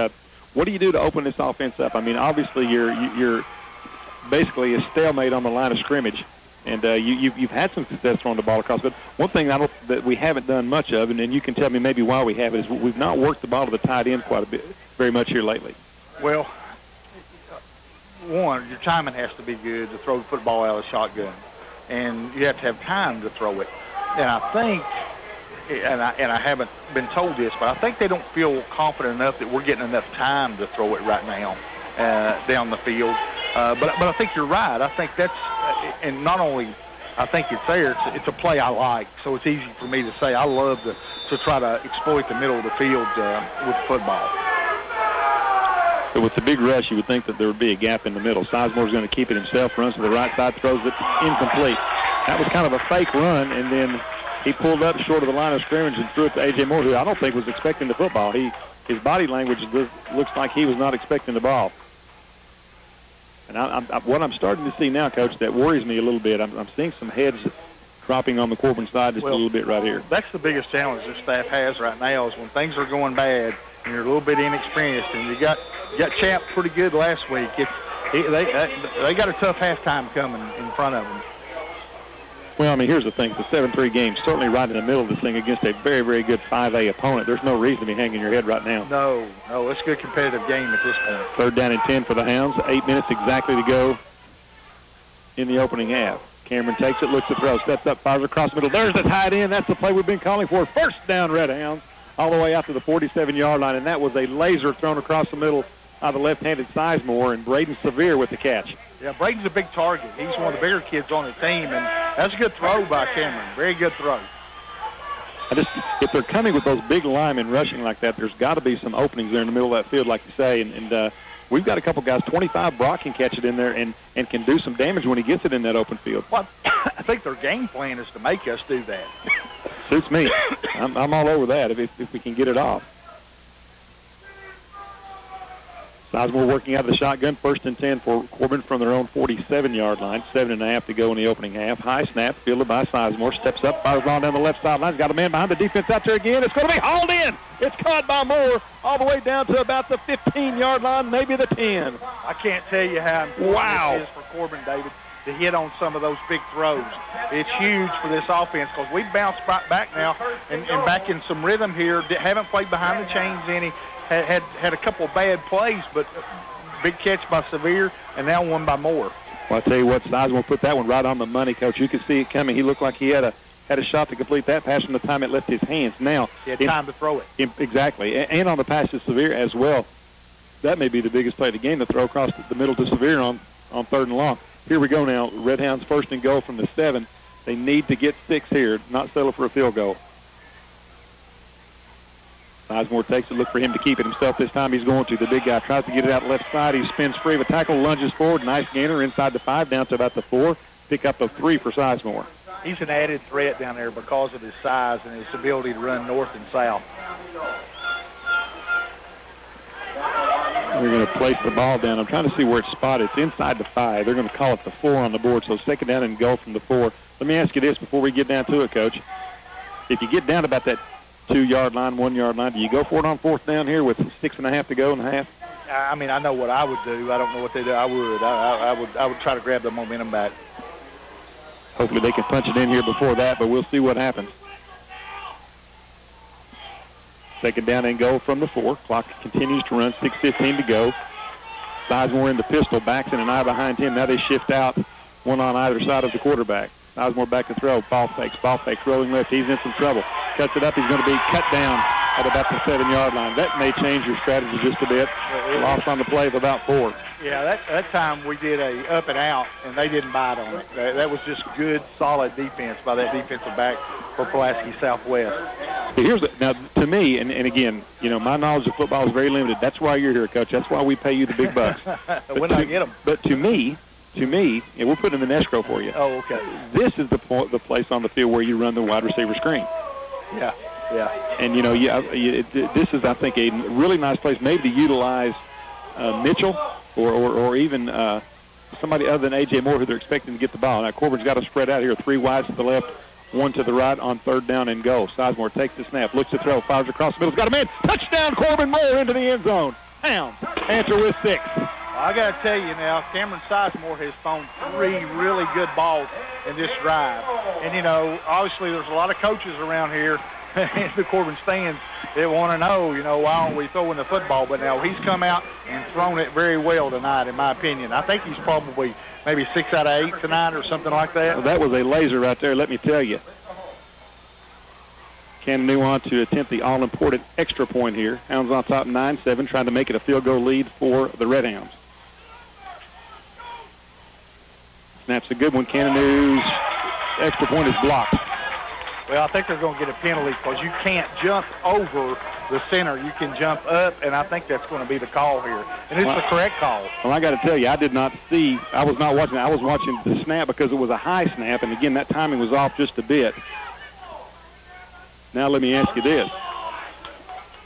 what do you do to open this offense up? I mean, obviously you're basically a stalemate on the line of scrimmage, and you've had some success throwing the ball across. But one thing that we haven't done much of, and you can tell me maybe why we haven't, is we've not worked the ball to the tight end very much here lately. Well, one, your timing has to be good to throw the football out of the shotgun. and you have to have time to throw it. And I think, and I haven't been told this, but I think they don't feel confident enough that we're getting enough time to throw it right now down the field. But I think you're right. I think that's, and not only I think it's there, it's a play I like, so it's easy for me to say I love to try to exploit the middle of the field with football. So with the big rush, you would think that there would be a gap in the middle. Sizemore's going to keep it himself, runs to the right side, throws it incomplete. That was kind of a fake run, and then he pulled up short of the line of scrimmage and threw it to A.J. Moore, who I don't think was expecting the football. His body language looks like he was not expecting the ball. And what I'm starting to see now, Coach, that worries me a little bit. I'm seeing some heads dropping on the Corbin side just a little bit right here. That's the biggest challenge this staff has right now is when things are going bad and you're a little bit inexperienced, and you got champed pretty good last week. They got a tough halftime coming in front of them. Well, I mean, here's the thing. It's a 7-3 game, certainly right in the middle of this thing against a very, very good 5A opponent. There's no reason to be hanging your head right now. No, it's a good competitive game at this point. 3rd down and 10 for the Hounds. 8 minutes exactly to go in the opening half. Cameron takes it, looks to throw, steps up, fires across the middle. There's the tight end. That's the play we've been calling for. 1st down, Redhounds, all the way out to the 47-yard line, and that was a laser thrown across the middle by the left-handed Sizemore, and Braden Sevier with the catch. Yeah, Braden's a big target. He's one of the bigger kids on the team, and that's a good throw by Cameron. Very good throw. If they're coming with those big linemen rushing like that, there's got to be some openings there in the middle of that field, like you say, and we've got a couple guys. 25, Brock can catch it in there and can do some damage when he gets it in that open field. Well, I think their game plan is to make us do that. Suits me. I'm all over that if we can get it off. Sizemore working out of the shotgun. 1st and 10 for Corbin from their own 47-yard line. 7.5 to go in the opening half. High snap, fielded by Sizemore. Steps up, fires on down the left sideline. Got a man behind the defense out there again. It's going to be hauled in. It's caught by Moore all the way down to about the 15-yard line, maybe the 10. I can't tell you how important this is for Corbin, David, to hit on some of those big throws. It's huge for this offense because we've bounced right back now and back in some rhythm here. Haven't played behind the chains any. Had a couple of bad plays, but big catch by Sevier, and now one by Moore. Well, I tell you what, Sizemore put that one right on the money, Coach. You could see it coming. He looked like he had a shot to complete that pass from the time it left his hands. Now he had time to throw it. Exactly, and on the pass to Sevier as well. That may be the biggest play of the game, to throw across the middle to Sevier on 3rd and long. Here we go now. Redhounds 1st and goal from the 7. They need to get 6 here, not settle for a field goal. Sizemore takes it, look for him to keep it himself this time. He's going to. The big guy tries to get it out left side. He spins free of a tackle, lunges forward. Nice gainer inside the 5, down to about the 4. Pick up a 3 for Sizemore. He's an added threat down there because of his size and his ability to run north and south. We're going to place the ball down. I'm trying to see where it's spotted. It's inside the 5. They're going to call it the 4 on the board, so 2nd down and goal from the 4. Let me ask you this before we get down to it, Coach. If you get down about that 2-yard line, 1-yard line, do you go for it on 4th down here with 6.5 to go in the half? I mean, I know what I would do. I don't know what they do. I would try to grab the momentum back. Hopefully they can punch it in here before that, but we'll see what happens. 2nd down and goal from the 4. Clock continues to run, 6:15 to go. Sizemore in the pistol, backs in an eye behind him. Now they shift out, one on either side of the quarterback. Sizemore back to throw. Ball fakes, rolling left. He's in some trouble. Cuts it up. He's going to be cut down at about the 7-yard line. That may change your strategy just a bit. Loss on the play of about 4. Yeah, that time we did a up and out, and they didn't bite on it. That was just good, solid defense by that defensive back for Pulaski Southwest. Now, to me, and again, you know, my knowledge of football is very limited. That's why you're here, Coach. That's why we pay you the big bucks. When I get them. But to me, and we're putting them in escrow for you. Oh, okay. This is the place on the field where you run the wide receiver screen. Yeah. And, you know, this is, I think, a really nice place maybe to utilize Mitchell or even somebody other than A.J. Moore who they're expecting to get the ball. Now, Corbin's got to spread out here. 3 wides to the left, 1 to the right on 3rd down and goal. Sizemore takes the snap, looks to throw, fires across the middle. Got a man. Touchdown, Corbin Moore into the end zone. Hounds answer with 6. I got to tell you now, Cameron Sizemore has thrown 3 really good balls in this drive. And, you know, obviously there's a lot of coaches around here in the Corbin stands that want to know, you know, why aren't we throwing the football? But now he's come out, and thrown it very well tonight, in my opinion. I think he's probably maybe 6 out of 8 tonight or something like that. Well, that was a laser right there, let me tell you. Cannon on to attempt the all-important extra point here. Hounds on top 9-7, trying to make it a field goal lead for the Redhounds. Snaps a good one. Cannon's extra point is blocked. Well, I think they're going to get a penalty because you can't jump over the center. You can jump up, and I think that's going to be the call here. And it's the correct call. Well, I got to tell you, I did not see. I was not watching. I was watching the snap because it was a high snap, and again, that timing was off just a bit. Now let me ask you this.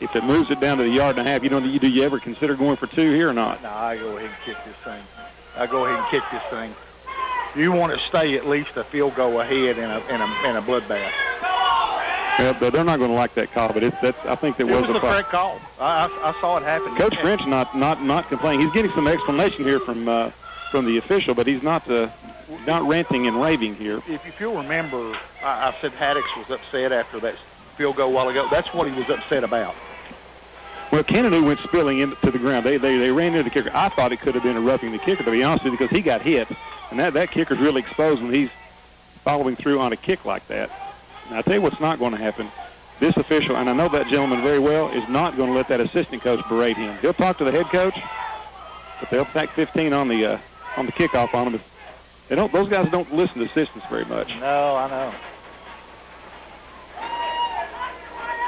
If it moves it down to the 1.5 yards, do you ever consider going for 2 here or not? No, I go ahead and kick this thing. I go ahead and kick this thing. You want to stay at least a field goal ahead in a bloodbath. Yeah, but they're not going to like that call, but I think that was the correct call. I saw it happen. Coach French not complaining. He's getting some explanation here from the official, but he's not ranting and raving here. If you'll remember, I said Haddix was upset after that field goal a while ago. That's what he was upset about. Well, Cannon went spilling into the ground. They ran into the kicker. I thought it could have been a roughing the kicker, to be honest with you, because he got hit. And that kicker's really exposed when he's following through on a kick like that. Now, I'll tell you what's not going to happen. This official, and I know that gentleman very well, is not going to let that assistant coach berate him. He'll talk to the head coach, but they'll tack 15 on the kickoff on him. Those guys don't listen to assistants very much. No, I know.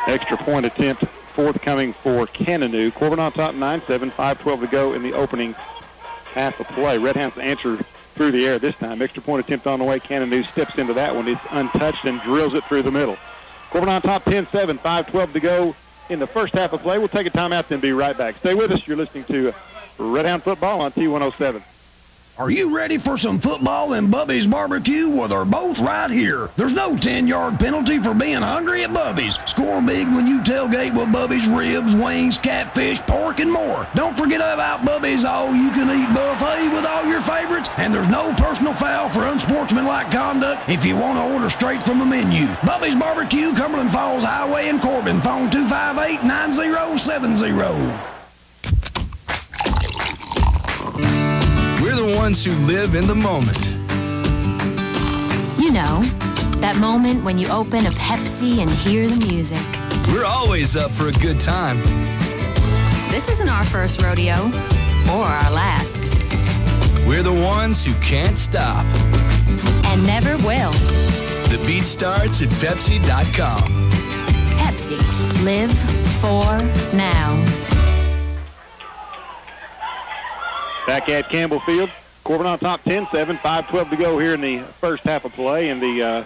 Extra point attempt forthcoming for Cannon. Corbin on top 9-7, 5:12 to go in the opening half of play. Redhounds answered through the air this time. Extra point attempt on the way. Cannon steps into that one. It's untouched and drills it through the middle. Corbin on top 10-7, 5:12 to go in the first half of play. We'll take a timeout and be right back. Stay with us. You're listening to Redhound Football on T107. Are you ready for some football and Bubby's Barbecue? Well, they're both right here. There's no 10-yard penalty for being hungry at Bubby's. Score big when you tailgate with Bubby's ribs, wings, catfish, pork, and more. Don't forget about Bubby's all-you-can-eat buffet with all your favorites. And there's no personal foul for unsportsmanlike conduct if you want to order straight from the menu. Bubby's Barbecue, Cumberland Falls Highway in Corbin. Phone 258-9070. We're the ones who live in the moment. You know, that moment when you open a Pepsi and hear the music. We're always up for a good time. This isn't our first rodeo, or our last. We're the ones who can't stop. And never will. The beat starts at Pepsi.com. Pepsi. Live for now. Back at Campbell Field. Corbin on top 10-7, 5:12 to go here in the first half of play. And the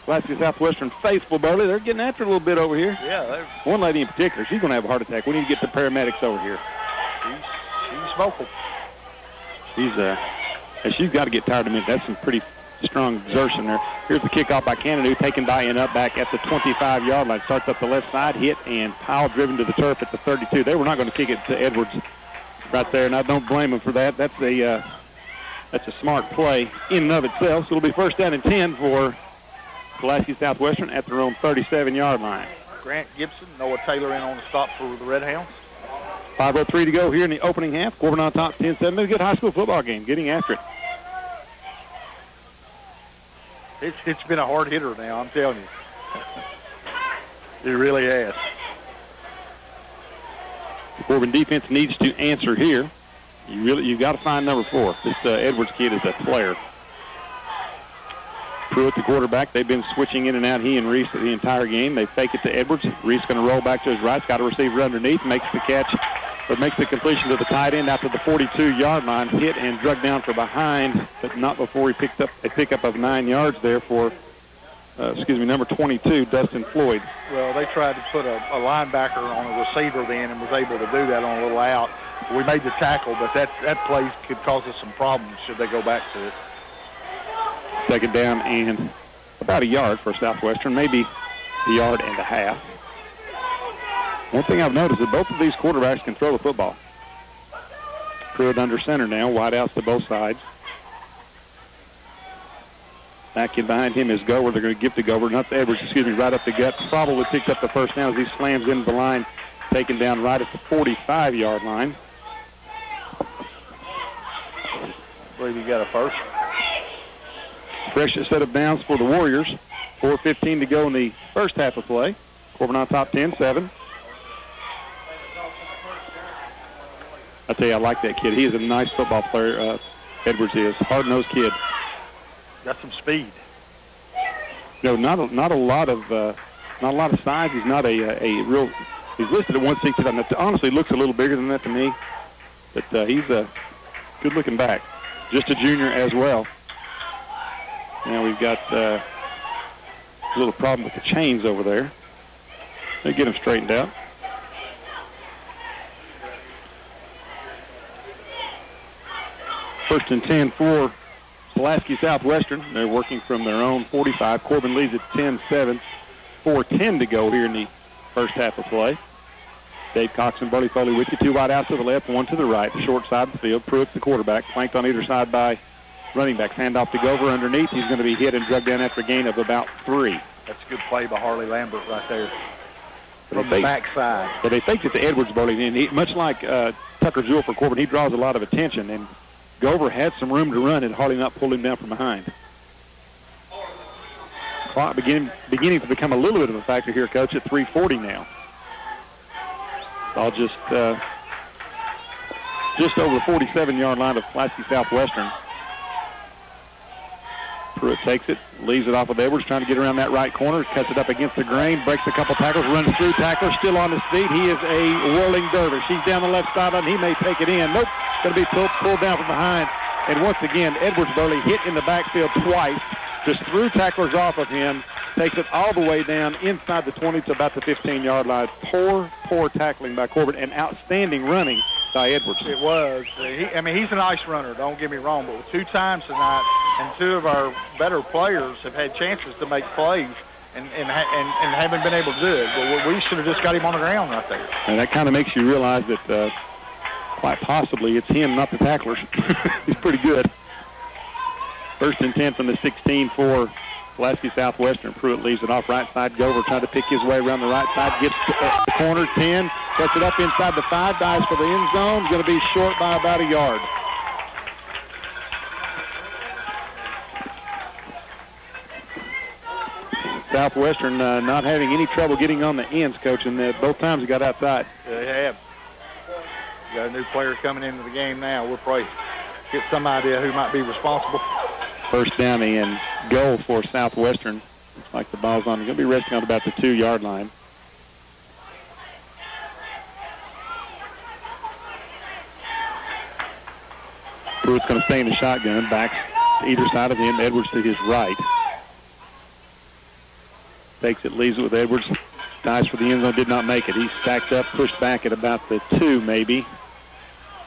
Pulaski Southwestern faithful, Burley, they're getting after it a little bit over here. Yeah. One lady in particular, she's going to have a heart attack. We need to get the paramedics over here. She's vocal. She's got to get tired of me. That's some pretty strong exertion there. Here's the kickoff by Cannon, taken by and up back at the 25-yard line. Starts up the left side, hit, and pile driven to the turf at the 32. They were not going to kick it to Edwards right there, and I don't blame them for that. That's a smart play in and of itself. So it'll be first down and 10 for Pulaski Southwestern at their own 37-yard line. Grant Gibson, Noah Taylor in on the stop for the Redhounds. 5:03 to go here in the opening half. Corbin on top 10-7. It's a good high school football game, getting after it. It's been a hard hitter now, I'm telling you. It really has. The Corbin defense needs to answer here. You've got to find number 4. This Edwards kid is a player. Pruitt, the quarterback, they've been switching in and out, he and Reese, the entire game. They fake it to Edwards. Reese going to roll back to his right. Got a receiver underneath, makes the catch, but makes the completion to the tight end after the 42-yard line. Hit and drug down from behind, but not before he picked up a pickup of 9 yards there for number 22, Dustin Floyd. Well, they tried to put a linebacker on a receiver then and was able to do that on a little out. We made the tackle, but that play could cause us some problems should they go back to it. Second down and about a yard for Southwestern, maybe a yard and a half. One thing I've noticed is that both of these quarterbacks can throw the football. Pruitt under center now, wide outs to both sides. Back in behind him is Gower. They're going to give to Gower, not to Edwards, right up the gut. Probably picks up the first down as he slams into the line, taken down right at the 45-yard line. believe he got a first. Fresh set of downs for the Warriors. 4:15 to go in the first half of play. Corbin on top 10-7. I tell you, I like that kid. He is a nice football player. Edwards is hard-nosed kid. Got some speed. No, not a lot of size. He's not a real. He's listed at 169. That honestly looks a little bigger than that to me, but he's a good-looking back. Just a junior as well. Now we've got a little problem with the chains over there. They get them straightened out. First and 10 for Pulaski Southwestern. They're working from their own 45. Corbin leads at 10-7. 4:10 to go here in the first half of play. Dave Cox and Burley Foley with you. Two wide out to the left, one to the right. The short side of the field. Pruitt's the quarterback, flanked on either side by running backs. Hand off to Gover underneath. He's going to be hit and drugged down after a gain of about 3. That's a good play by Harley Lambert right there. From the backside. But they faked it to Edwards, Burley. And much like Tucker Jewell for Corbin, he draws a lot of attention. And Gover had some room to run, and Harley not pulled him down from behind. Clock beginning to become a little bit of a factor here, Coach, at 3:40 now. All just over the 47-yard line of Pulaski Southwestern. Pruitt takes it, leaves it off of Edwards, trying to get around that right corner, cuts it up against the grain, breaks a couple tackles, runs through tackler, still on his feet. He is a whirling dervish. He's down the left sideline. He may take it in. Nope, going to be pulled down from behind. And once again, Edwards Burley hit in the backfield twice, just threw tacklers off of him, takes it all the way down inside the 20 to about the 15-yard line. Poor tackling by Corbin and outstanding running by Edwards. It was. He's a nice runner, don't get me wrong, but 2 times tonight, and 2 of our better players have had chances to make plays and haven't been able to do it. But we should have just got him on the ground right there. And that kind of makes you realize that quite possibly it's him, not the tacklers. He's pretty good. First and 10 from the 16 for Pulaski Southwestern. Pruitt leaves it off right side. Gover trying to pick his way around the right side. Gets to the corner, 10. Cuts it up inside the 5. Dives for the end zone. Going to be short by about a yard. Southwestern not having any trouble getting on the ends, Coach, and both times he got outside. They have. Got a new player coming into the game now. We'll probably get some idea who might be responsible. First down and goal for Southwestern. Looks like the ball's on. Going to be resting on about the 2-yard line. Pruitt's going to stay in the shotgun. Backs to either side of him. Edwards to his right. Takes it, leaves it with Edwards. Dives for the end zone, did not make it. He's stacked up, pushed back at about the 2 maybe.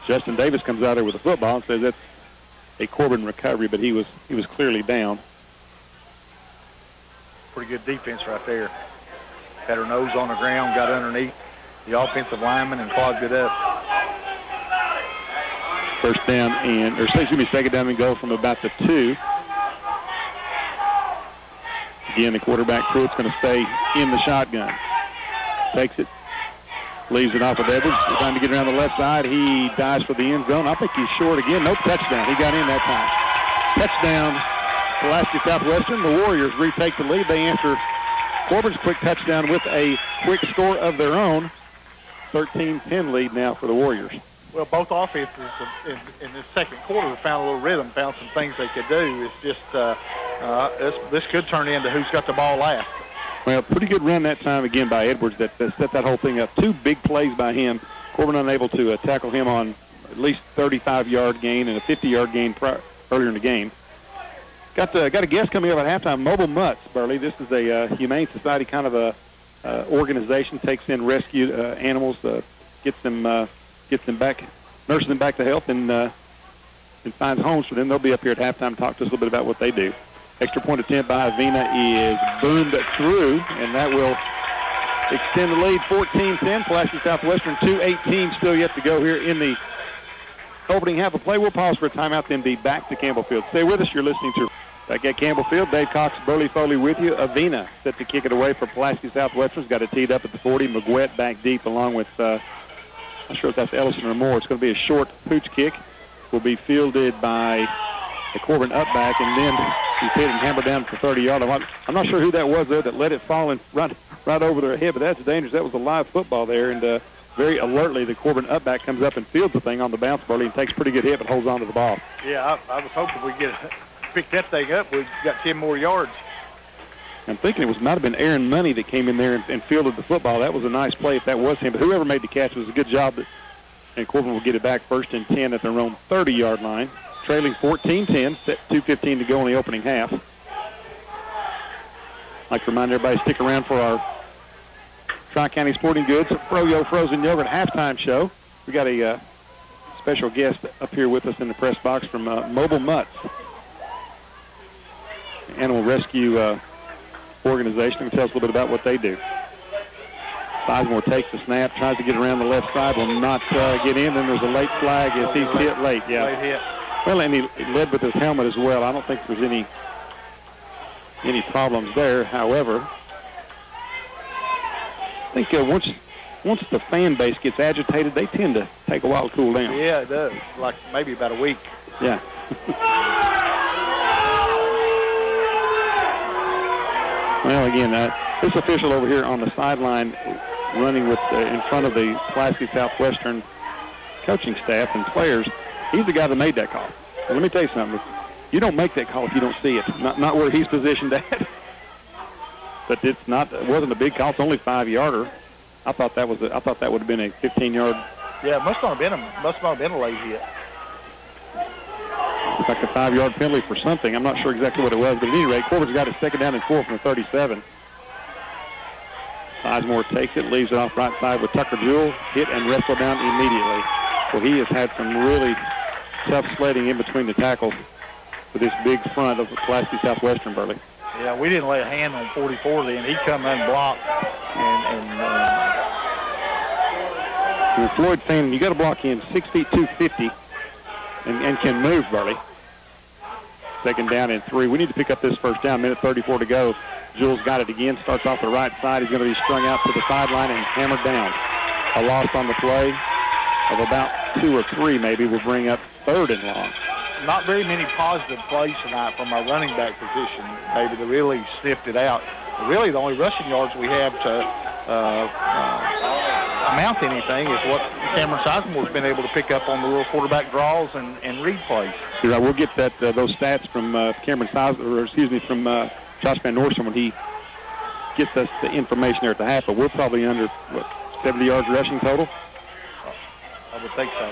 Justin Davis comes out there with the football and says that's a Corbin recovery, but he was clearly down. Pretty good defense right there. Had her nose on the ground, got underneath the offensive lineman and clogged it up. First down and, or excuse me, second down and go from about the 2. Again, the quarterback, Pruitt's going to stay in the shotgun. Takes it, leaves it off of Edwards. Trying to get around the left side. He dives for the end zone. I think he's short again. Nope, touchdown. He got in that time. Touchdown, Pulaski Southwestern. The Warriors retake the lead. They answer Corbin's quick touchdown with a quick score of their own. 13-10 lead now for the Warriors. Well, both offenses in the second quarter found a little rhythm, found some things they could do. It's just this could turn into who's got the ball last. Well, pretty good run that time again by Edwards that set that whole thing up. 2 big plays by him. Corbin unable to tackle him on at least 35-yard gain and a 50-yard gain earlier in the game. Got a guest coming up at halftime, Mobile Mutts, Burley. This is a Humane Society kind of a organization, takes in rescued animals, gets them back, nurses them back to health, and finds homes for them. They'll be up here at halftime to talk to us a little bit about what they do. Extra point attempt by Avina is boomed through, and that will extend the lead 14-10. Pulaski Southwestern 2:18 still yet to go here in the opening half of play. We'll pause for a timeout, then be back to Campbell Field. Stay with us. You're listening to back at Campbell Field. Dave Cox, Burley Foley with you. Avina set to kick it away for Pulaski Southwestern's got it teed up at the 40. McGuett back deep along with, not sure if that's Ellison or Moore. It's going to be a short pooch kick. Will be fielded by the Corbin up back, and then he's hit and hammered down for 30-yard. I'm not sure who that was there that let it fall and right over their head, but that's dangerous. That was a live football there, and very alertly the Corbin up back comes up and fields the thing on the bounce, Burley, and takes a pretty good hit but holds on to the ball. Yeah, I was hoping we pick that thing up. We got 10 more yards. I'm thinking it might have been Aaron Money that came in there and fielded the football. That was a nice play if that was him. But whoever made the catch was a good job. And Corbin will get it back 1st and 10 at their own 30-yard line. Trailing 14-10, 2:15 to go in the opening half. I'd like to remind everybody to stick around for our Tri-County Sporting Goods Froyo Frozen Yogurt halftime show. We got a special guest up here with us in the press box from Mobile Mutts, Animal Rescue organization, who tells us a little bit about what they do. Sizemore takes the snap, tries to get around the left side, will not get in. Then there's a late flag as he's hit late. Yeah. Late hit. Well, and he led with his helmet as well. I don't think there's any problems there. However, I think once the fan base gets agitated, they tend to take a while to cool down. Yeah, it does. Like maybe about a week. Yeah. Well, again, this official over here on the sideline running with in front of the Pulaski Southwestern coaching staff and players, he's the guy that made that call. And let me tell you something. You don't make that call if you don't see it. Not where he's positioned at. But it wasn't a big call. It's only 5-yarder. I thought that would have been a 15-yard. Yeah, it must not have been a late hit. It's like a 5-yard penalty for something. I'm not sure exactly what it was, but at any rate, Corbin's got his 2nd down and 4 from the 37. Sizemore takes it, leaves it off right side with Tucker Jewell, hit and wrestled down immediately. Well, he has had some really tough sledding in between the tackles for this big front of Pulaski Southwestern, Burley. Yeah, we didn't lay a hand on 44 then. He come unblocked. And Floyd saying you got to block in 6 feet 250 and can move, Burley. 2nd down and 3. We need to pick up this 1st down. Minute 34 to go. Jewell's got it again. Starts off the right side. He's going to be strung out to the sideline and hammered down. A loss on the play of about 2 or 3 maybe will bring up 3rd and long. Not very many positive plays tonight from our running back position, maybe to really sniffed it out. Really, the only rushing yards we have to amount to anything is what Cameron Sizemore's been able to pick up on the little quarterback draws and read plays. You're right. We'll get those stats from Cameron Sizemore, from Josh Van Norsum when he gets us the information there at the half. But we're probably under 70 yards rushing total. I would think so.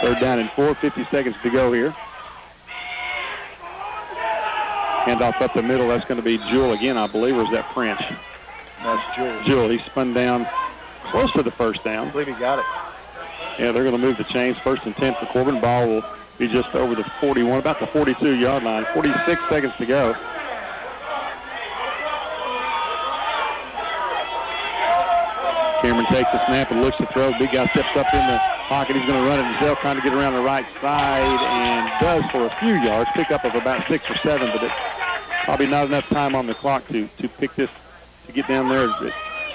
3rd down and 4, 50 seconds to go here. Handoff up the middle. That's going to be Jewell again, I believe, or is that French? That's Jewell. Jewell. He spun down close to the 1st down. I believe he got it. Yeah, they're going to move the chains. 1st and 10 for Corbin. Ball will be just over the 41, about the 42-yard line. 46 seconds to go. Cameron takes the snap and looks to throw. Big guy steps up in the pocket. He's going to run it himself, trying to get around the right side, and does for a few yards. Pickup of about 6 or 7, but it's probably not enough time on the clock to pick this, to get down there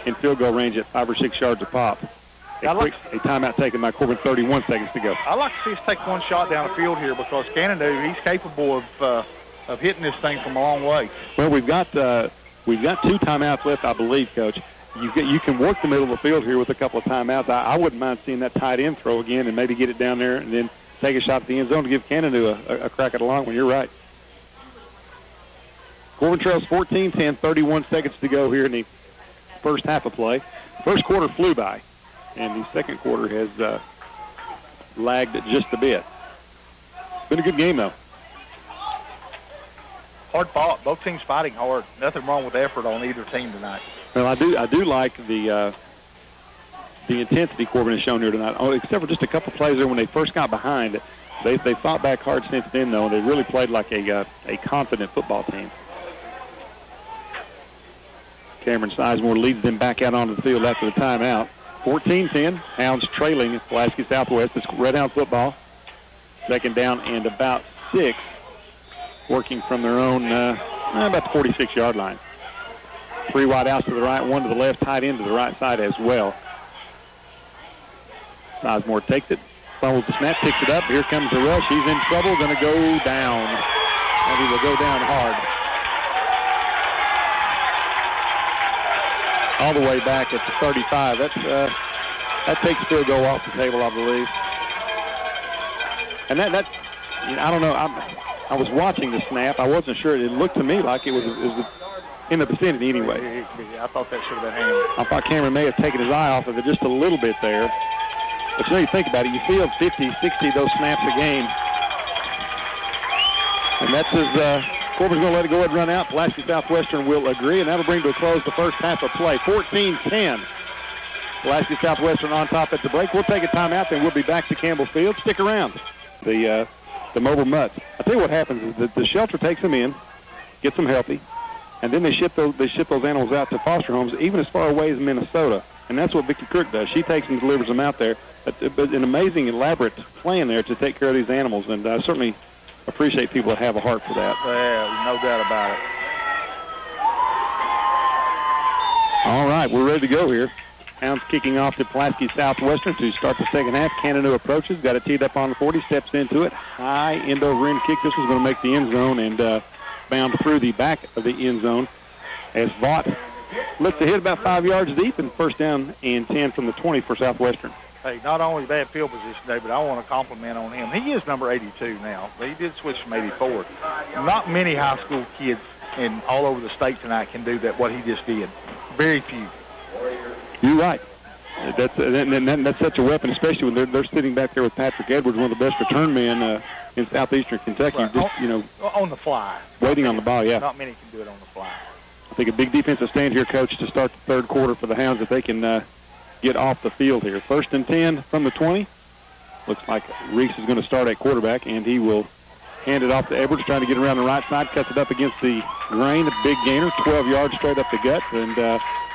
in field goal range at 5 or 6 yards a pop. A timeout taken by Corbin, 31 seconds to go. I'd like to see us take one shot down the field here because Canada, he's capable of hitting this thing from a long way. Well, we've got 2 timeouts left, I believe, Coach. You can work the middle of the field here with a couple of timeouts. I wouldn't mind seeing that tight end throw again and maybe get it down there and then take a shot at the end zone to give Canada a crack at a long one. You're right. Corbin trails 14-10, 31 seconds to go here in the first half of play. First quarter flew by, and the second quarter has lagged just a bit. Been a good game, though. Hard fought. Both teams fighting hard. Nothing wrong with effort on either team tonight. Well, I do like the intensity Corbin has shown here tonight. Oh, except for just a couple plays there when they first got behind. They fought back hard since then, though. They really played like a confident football team. Cameron Sizemore leads them back out onto the field after the timeout. 14-10. Hounds trailing Pulaski Southwest. It's Redhound football. 2nd down and about 6. Working from their own about the 46-yard line. 3 wide outs to the right, 1 to the left, tight end to the right side as well. Sizemore takes it, Follows the snap, picks it up. Here comes the rush. He's in trouble, going to go down. And he will go down hard. All the way back at the 35. That takes field goal off the table, I believe. And that I don't know. I was watching the snap. I wasn't sure. It looked to me like it was in the vicinity anyway. I thought that should have been handled. I thought Cameron may have taken his eye off of it just a little bit there. But you know, you think about it, you field 50, 60 of those snaps a game. And that's as Corbin's going to let it go ahead and run out. Pulaski Southwestern will agree, and that'll bring to a close the first half of play. 14-10. Pulaski Southwestern on top at the break. We'll take a timeout, then we'll be back to Campbell Field. Stick around. The mobile mutts. I'll tell you what happens is that the shelter takes them in, gets them healthy, and then they ship those animals out to foster homes, even as far away as Minnesota. And that's what Vicki Crook does. She takes and delivers them out there. But an amazing, elaborate plan there to take care of these animals, and I certainly appreciate people that have a heart for that. Yeah, no doubt about it. All right, we're ready to go here. Hounds kicking off to Pulaski Southwestern to start the second half. Cananu approaches, got it teed up on the 40, steps into it. High end over end kick. This one's going to make the end zone and bound through the back of the end zone as Vaught looks to hit about 5 yards deep and first down and 10 from the 20 for Southwestern. Hey, not only bad field position, David, I want to compliment on him. He is number 82 now. He did switch from 84. Not many high school kids in all over the state tonight can do that, what he just did. Very few. You're right. That's such a weapon, especially when they're sitting back there with Patrick Edwards, one of the best return men in southeastern Kentucky. Right. Just, on the fly. Waiting on the ball, yeah. Not many can do it on the fly. I think a big defensive stand here, Coach, to start the third quarter for the Hounds if they can get off the field here. First and 10 from the 20. Looks like Reese is going to start at quarterback, and he will hand it off to Edwards, trying to get around the right side, cuts it up against the grain, a big gainer, 12 yards straight up the gut. And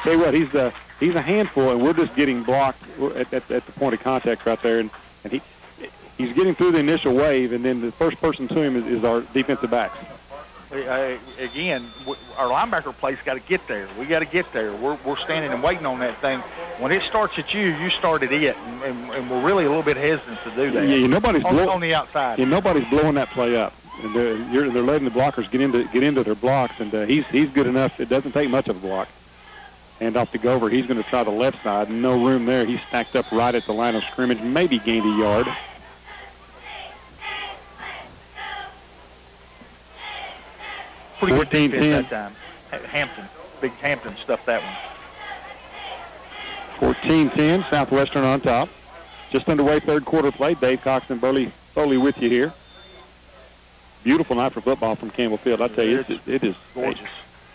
tell you what, he's a handful, and we're just getting blocked at the point of contact right there. And he's getting through the initial wave, and then the first person to him is our defensive backs. Again, our linebacker play's got to get there. We got to get there. We're standing and waiting on that thing. When it starts at you, you start at it, and we're really a little bit hesitant to do that. Yeah, nobody's on the outside. Yeah, nobody's blowing that play up. And they're letting the blockers get into their blocks, and he's good enough. It doesn't take much of a block. Hand off to Gover. He's going to try the left side. No room there. He's stacked up right at the line of scrimmage. Maybe gained a yard. Pretty good defense that time. Hampton. Big Hampton stuffed that one. 14-10, Southwestern on top. Just underway third quarter play. Dave Cox and Burley Foley with you here. Beautiful night for football from Campbell Field. I tell you, it is gorgeous.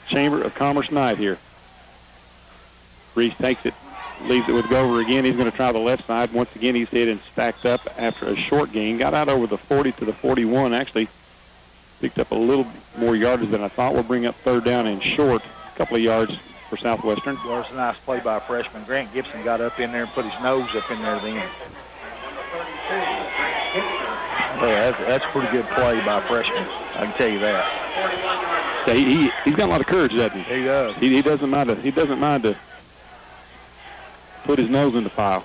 A Chamber of Commerce night here. Reese takes it, leaves it with Gover again. He's going to try the left side. Once again, he's hit and stacked up after a short gain. Got out over the 40 to the 41, actually. Picked up a little more yardage than I thought. We'll bring up third down and short. A couple of yards for Southwestern. Well, it's a nice play by a freshman. Grant Gibson got up in there and put his nose up in there then. Yeah, that's a pretty good play by a freshman. I can tell you that. Yeah, he's got a lot of courage, doesn't he? He does. He doesn't mind to put his nose in the pile.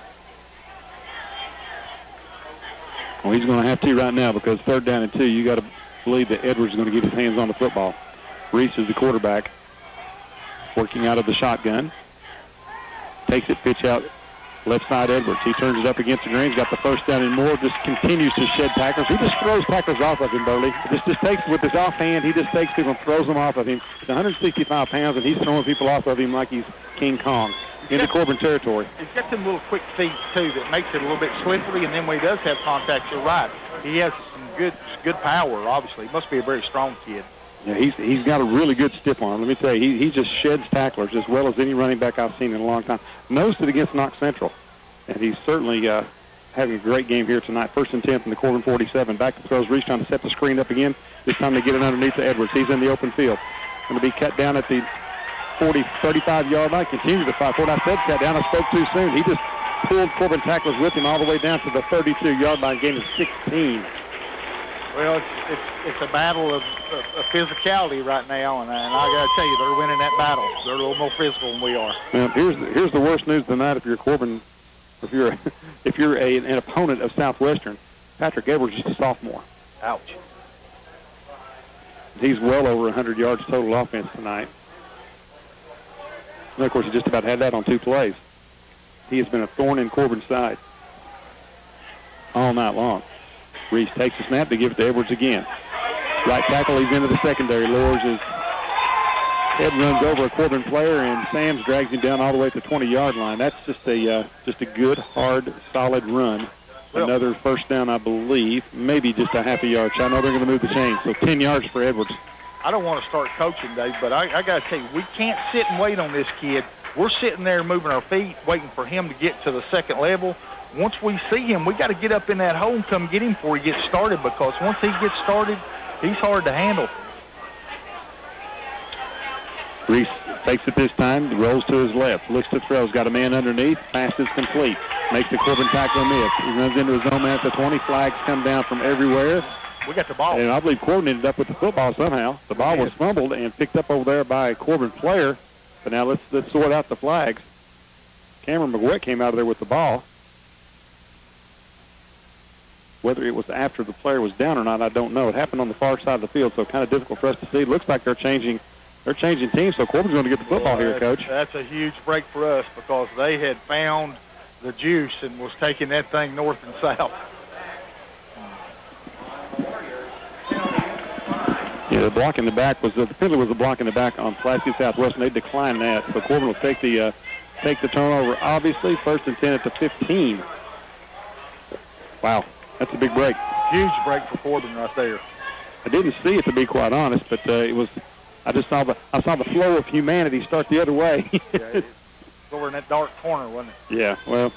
Well, he's going to have to right now because third down and 2, you got to believe that Edwards is going to get his hands on the football. Reese is the quarterback, working out of the shotgun. Takes it, pitch out, left side Edwards. He turns it up against the green. He's got the first down and more. Just continues to shed tacklers. He just throws tacklers off of him, Burley. Just takes, with his offhand, he just takes people and throws them off of him. He's 165 pounds, and he's throwing people off of him like he's King Kong into Corbin territory. He's got some little quick feet, too, that makes it a little bit slippery, and then when he does have contact, you're right. He has some good power, obviously. He must be a very strong kid. Yeah, he's got a really good stiff arm. Let me tell you, he just sheds tacklers as well as any running back I've seen in a long time. Nosed it against Knox Central, and he's certainly having a great game here tonight. First and 10 from the Corbin 47. Back to throws. Reese trying to set the screen up again. This time they get it underneath to Edwards. He's in the open field. Going to be cut down at the 35-yard line. Continue to fight for it. I said cut down. I spoke too soon. He just pulled Corbin tacklers with him all the way down to the 32-yard line, gain of 16. Well, it's a battle of physicality right now, and I got to tell you, they're winning that battle. They're a little more physical than we are. Now, here's the worst news tonight if you're a Corbin if you're an opponent of Southwestern, Patrick Edwards is a sophomore. Ouch. He's well over 100 yards total offense tonight. And, of course, he just about had that on 2 plays. He has been a thorn in Corbin's side all night long. Reese takes the snap to give it to Edwards again. Right tackle, he's into the secondary. Lowers his head, runs over a Corbin player, and Sams drags him down all the way to the 20-yard line. That's just a good, hard, solid run. Well, another first down, I believe. Maybe just a half a yard. So I know they're going to move the chains. So 10 yards for Edwards. I don't want to start coaching, Dave, but I got to tell you, we can't sit and wait on this kid. We're sitting there moving our feet, waiting for him to get to the second level. Once we see him, we got to get up in that hole and come get him before he gets started, because once he gets started, he's hard to handle. Reese takes it this time, rolls to his left, looks to throw, got a man underneath, pass is complete. Makes the Corbin tackle miss. He runs into his own man at the 20. Flags come down from everywhere. We got the ball. And I believe Corbin ended up with the football somehow. The ball was fumbled and picked up over there by a Corbin player. But now let's sort out the flags. Cameron McGuick came out of there with the ball. Whether it was after the player was down or not, I don't know. It happened on the far side of the field, so kind of difficult for us to see. It looks like they're changing teams, so Corbin's going to get the football here, Coach. That's a huge break for us, because they had found the juice and was taking that thing north and south. Yeah, the block in the back was the penalty was a block in the back on Pulaski Southwestern. They declined that, so Corbin will take the turnover. Obviously, 1st and 10 at the 15. Wow, that's a big break. Huge break for Corbin right there. I didn't see it, to be quite honest, but it was. I saw the flow of humanity start the other way. Yeah, over in that dark corner, wasn't it? Yeah, well,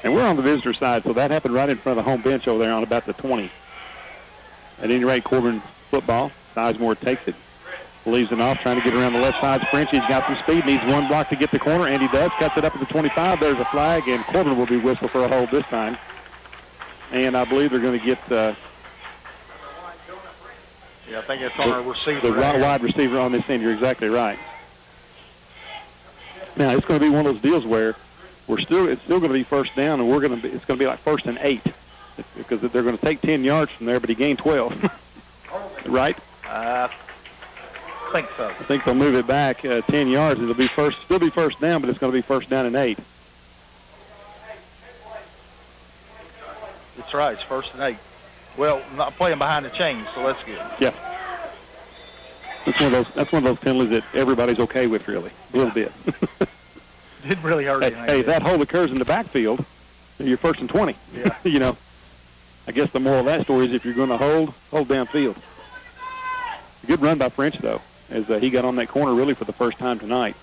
and we're on the visitor side, so that happened right in front of the home bench over there on about the 20. At any rate, Corbin football. Sizemore takes it, leaves it off, trying to get around the left side. French, he's got some speed, needs one block to get the corner, and he does. Cuts it up at the 25. There's a flag, and Corbin will be whistled for a hold this time. And I believe they're going to get I think it's on our receiver. The wide receiver on this end. You're exactly right. Now it's going to be one of those deals where it's still going to be first down, and it's going to be like 1st and 8, because they're going to take 10 yards from there, but he gained 12. Right? I think so. I think they'll move it back 10 yards. It'll be still be first down, but it's going to be 1st down and 8. That's right. It's 1st and 8. Well, not playing behind the chains, so that's good. Yeah. That's one of those penalties that everybody's okay with, really, a little bit. Didn't really hurt anything. Hey, if that hold occurs in the backfield, you're 1st and 20. Yeah. I guess the moral of that story is if you're going to hold downfield. A good run by French, though, as he got on that corner really for the first time tonight.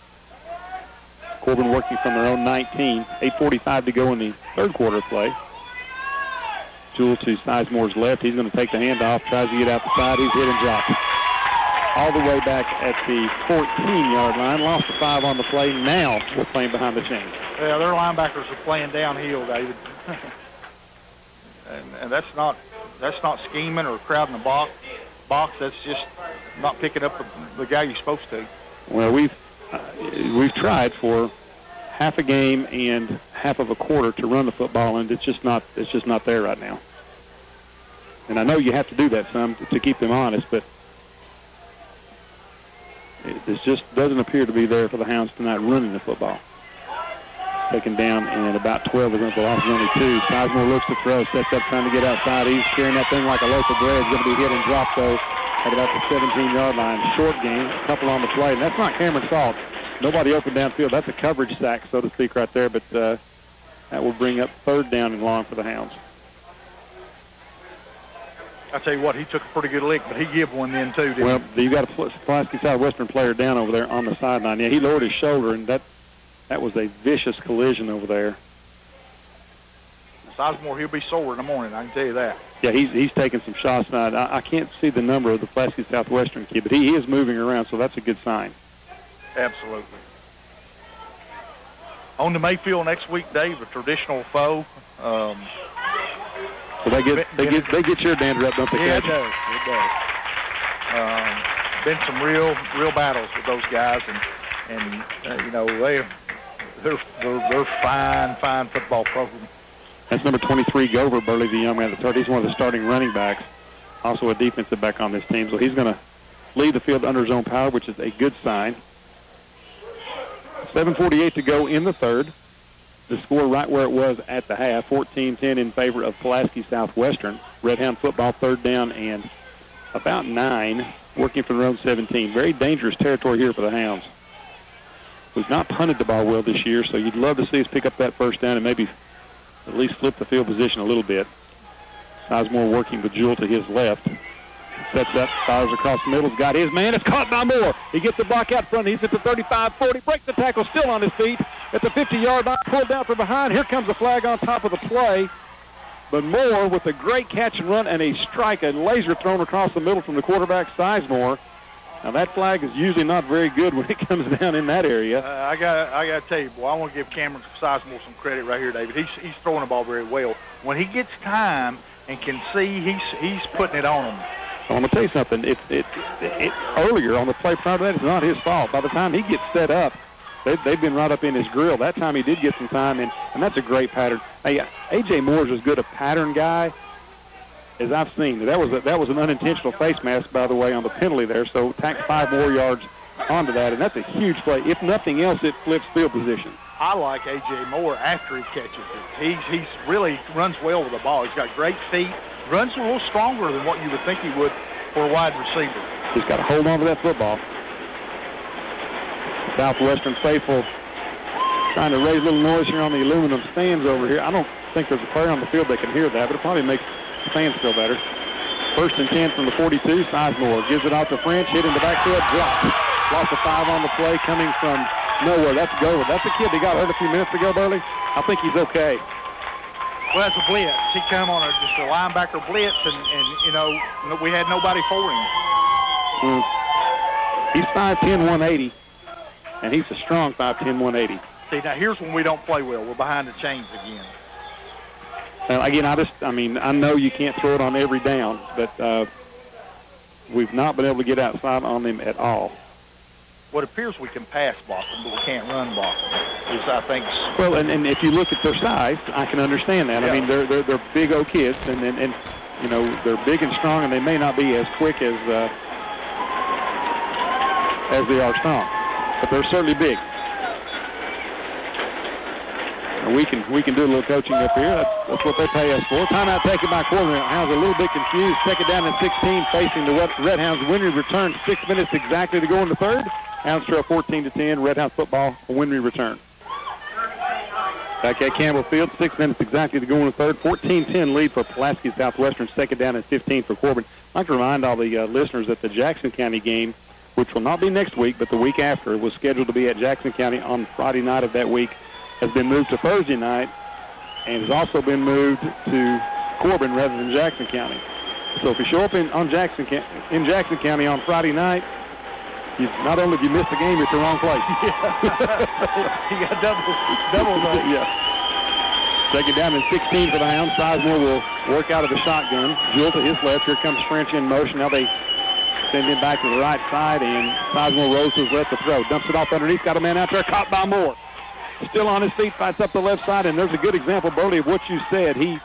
Corbin working from their own 19. 8:45 to go in the third quarter of play. Jewell to Sizemore's left. He's going to take the handoff, tries to get out the side. He's hit and dropped. All the way back at the 14-yard line. Lost the 5 on the play. Now we're playing behind the chains. Yeah, their linebackers are playing downhill, David. and that's not scheming or crowding the box. That's just not picking up the guy you're supposed to. Well, we've tried for half a game and half of a quarter to run the football, and it's just not there right now. And I know you have to do that some to keep them honest, but it just doesn't appear to be there for the Hounds tonight running the football. Taken down, and about 12 against the loss of only 2. Sizemore looks to throw, steps up trying to get outside. He's carrying that thing like a loaf of bread. He's going to be hit and dropped, though, at about the 17-yard line. Short game, a couple on the play, and that's not Cameron's fault. Nobody open downfield. That's a coverage sack, so to speak, right there, but that will bring up 3rd down and long for the Hounds. I tell you what, he took a pretty good lick, but he gave one then, too, didn't he? You got a Pulaski Southwestern player down over there on the sideline. Yeah, he lowered his shoulder, and that was a vicious collision over there. Sizemore, he'll be sore in the morning, I can tell you that. Yeah, he's taking some shots tonight. I can't see the number of the Pulaski Southwestern kid, but he is moving around, so that's a good sign. Absolutely. On to Mayfield next week, Dave, a traditional foe. So they get your dander up, don't they? Yeah, it does. Been some real battles with those guys, and They're fine football program. That's number 23, Gover, Burley, the young man at the third. He's one of the starting running backs, also a defensive back on this team. So he's going to lead the field under his own power, which is a good sign. 7:48 to go in the third. The score right where it was at the half, 14-10 in favor of Pulaski Southwestern. Redhound football, third down and about 9, working from their own 17. Very dangerous territory here for the Hounds. We've not punted the ball well this year, so you'd love to see us pick up that first down and maybe at least flip the field position a little bit. Sizemore working with Jewell to his left. Sets up, fires across the middle. He's got his man. It's caught by Moore. He gets the block out front. He's at the 35-40. Breaks the tackle, still on his feet. At the 50-yard line, pulled down from behind. Here comes the flag on top of the play. But Moore with a great catch and run and a strike, a laser thrown across the middle from the quarterback, Sizemore. Now, that flag is usually not very good when it comes down in that area. I got to tell you, boy, I want to give Cameron Sizemore some credit right here, David. He's throwing the ball very well. When he gets time and can see, he's putting it on him. So I'm going to tell you something. Earlier on the play prior to that, it's not his fault. By the time he gets set up, they've been right up in his grill. That time he did get some time, and that's a great pattern. Hey, A.J. Moore's as good a pattern guy as I've seen. That was an unintentional face mask, by the way, on the penalty there, so tack 5 more yards onto that, and that's a huge play. If nothing else, it flips field position. I like A.J. Moore after he catches it. He's really runs well with the ball. He's got great feet, runs a little stronger than what you would think he would for a wide receiver. He's got to hold on to that football. Southwestern faithful trying to raise a little noise here on the aluminum stands over here. I don't think there's a player on the field that can hear that, but it probably makes the fans feel better. 1st and 10 from the 42. Sizemore gives it out to French, hit in the backfield, dropped. Lost a 5 on the play coming from nowhere. That's Gover. That's the kid that got hurt a few minutes ago, Burley. I think he's okay. Well, that's a blitz. He came on just a linebacker blitz, and we had nobody for him. He's 5'10", 180, and he's a strong 5'10", 180. See, now here's when we don't play well. We're behind the chains again. Again, I know you can't throw it on every down, but we've not been able to get outside on them at all. Well, it appears we can pass block them, but we can't run block them. I think. Well, and if you look at their size, I can understand that. Yeah. I mean, they're big old kids, and they're big and strong, and they may not be as quick as they are strong, but they're certainly big. And we can do a little coaching up here. That's what they pay us for. Timeout taken by Corbin. Hounds a little bit confused. Second down and 16, facing the Redhounds. Winry return. 6 minutes exactly to go in the third. Hounds trail 14-10. Redhounds football. A Winry return. Back at Campbell Field. 6 minutes exactly to go in the third. 14-10 lead for Pulaski Southwestern. Second down and 15 for Corbin. I'd like to remind all the listeners that the Jackson County game, which will not be next week, but the week after, was scheduled to be at Jackson County on Friday night of that week, has been moved to Thursday night, and has also been moved to Corbin rather than Jackson County. So if you show up in Jackson County on Friday night, not only have you missed the game, you're at the wrong place. You got double vote. Yeah. Second down and 16 for the Hounds. Sizemore will work out of the shotgun. Jewell to his left. Here comes French in motion. Now they send him back to the right side, and Sizemore rolls to his left to throw. Dumps it off underneath. Got a man out there. Caught by Moore. Still on his feet, fights up the left side, and there's a good example, Burley, of what you said. He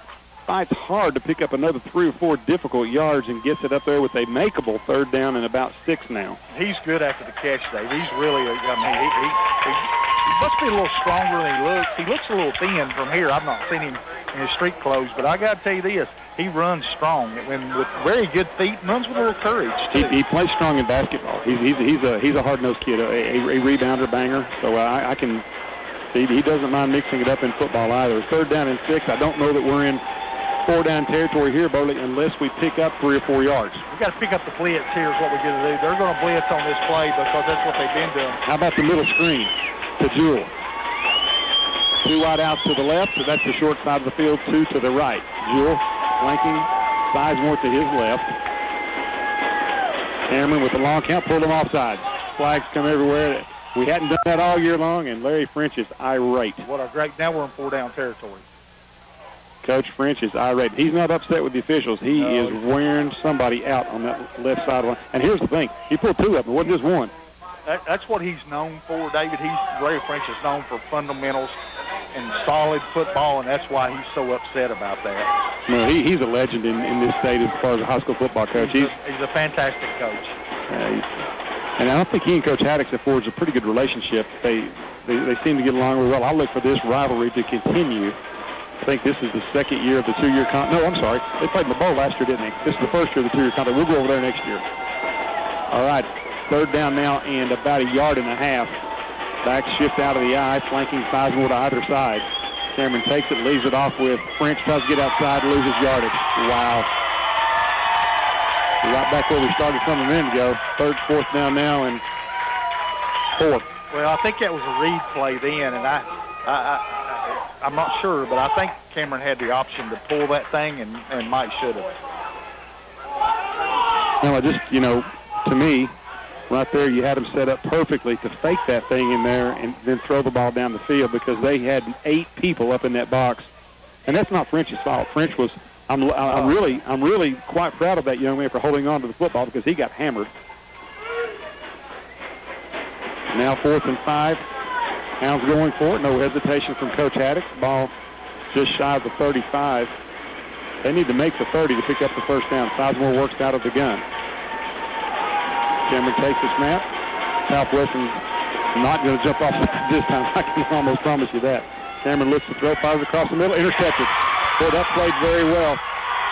fights hard to pick up another 3 or 4 difficult yards and gets it up there with a makeable third down and about 6 now. He's good after the catch, Dave. He's really, he must be a little stronger than he looks. He looks a little thin from here. I've not seen him in his street clothes, but I got to tell you this. He runs strong and with very good feet, runs with a little courage, too. He plays strong in basketball. He's a hard-nosed kid, a rebounder, banger, so I can... He doesn't mind mixing it up in football either. Third down and 6. I don't know that we're in 4-down territory here, Burley, unless we pick up 3 or 4 yards. We got to pick up the blitz here is what we're going to do. They're going to blitz on this play because that's what they've been doing. How about the middle screen to Jewell? 2 wide outs to the left, so that's the short side of the field, 2 to the right. Jewell flanking Sizemore to his left. Cameron with the long count, pulled him offside. Flags come everywhere. We hadn't done that all year long, and Larry French is irate. What a great... Now we're in 4-down territory. Coach French is irate. He's not upset with the officials. He is wearing somebody out on that left side of the line. And here's the thing. He pulled 2 of them. It wasn't just 1. That's what he's known for, David. Larry French is known for fundamentals and solid football, and that's why he's so upset about that. No, he's a legend in this state as far as a high school football coach. He's a fantastic coach. And I don't think he and Coach Haddox have forged a pretty good relationship. They seem to get along really well. I look for this rivalry to continue. I think this is the second year of the 2-year contract. No, I'm sorry. They played in the bowl last year, didn't they? This is the first year of the 2-year contract. We'll go over there next year. All right, third down now and about 1.5 yards. Back shift out of the eye, flanking Sizemore to either side. Cameron takes it, leaves it off with French, tries to get outside, loses yardage. Wow. Right back where we started from a minute ago. Fourth down now and 4th. Well, I think that was a read play then, and I'm not sure, but I think Cameron had the option to pull that thing, and Mike should have. No, I just, to me, right there, you had them set up perfectly to fake that thing in there and then throw the ball down the field because they had 8 people up in that box, and that's not French's fault. French was. I'm really quite proud of that young man for holding on to the football because he got hammered. Now 4th and 5. Hounds going for it. No hesitation from Coach Haddox. Ball just shy of the 35. They need to make the 30 to pick up the first down. Sizemore works out of the gun. Cameron takes the snap. Southwestern not going to jump off this time. I can almost promise you that. Cameron looks to throw, fires across the middle, intercepted. Boy, that played very well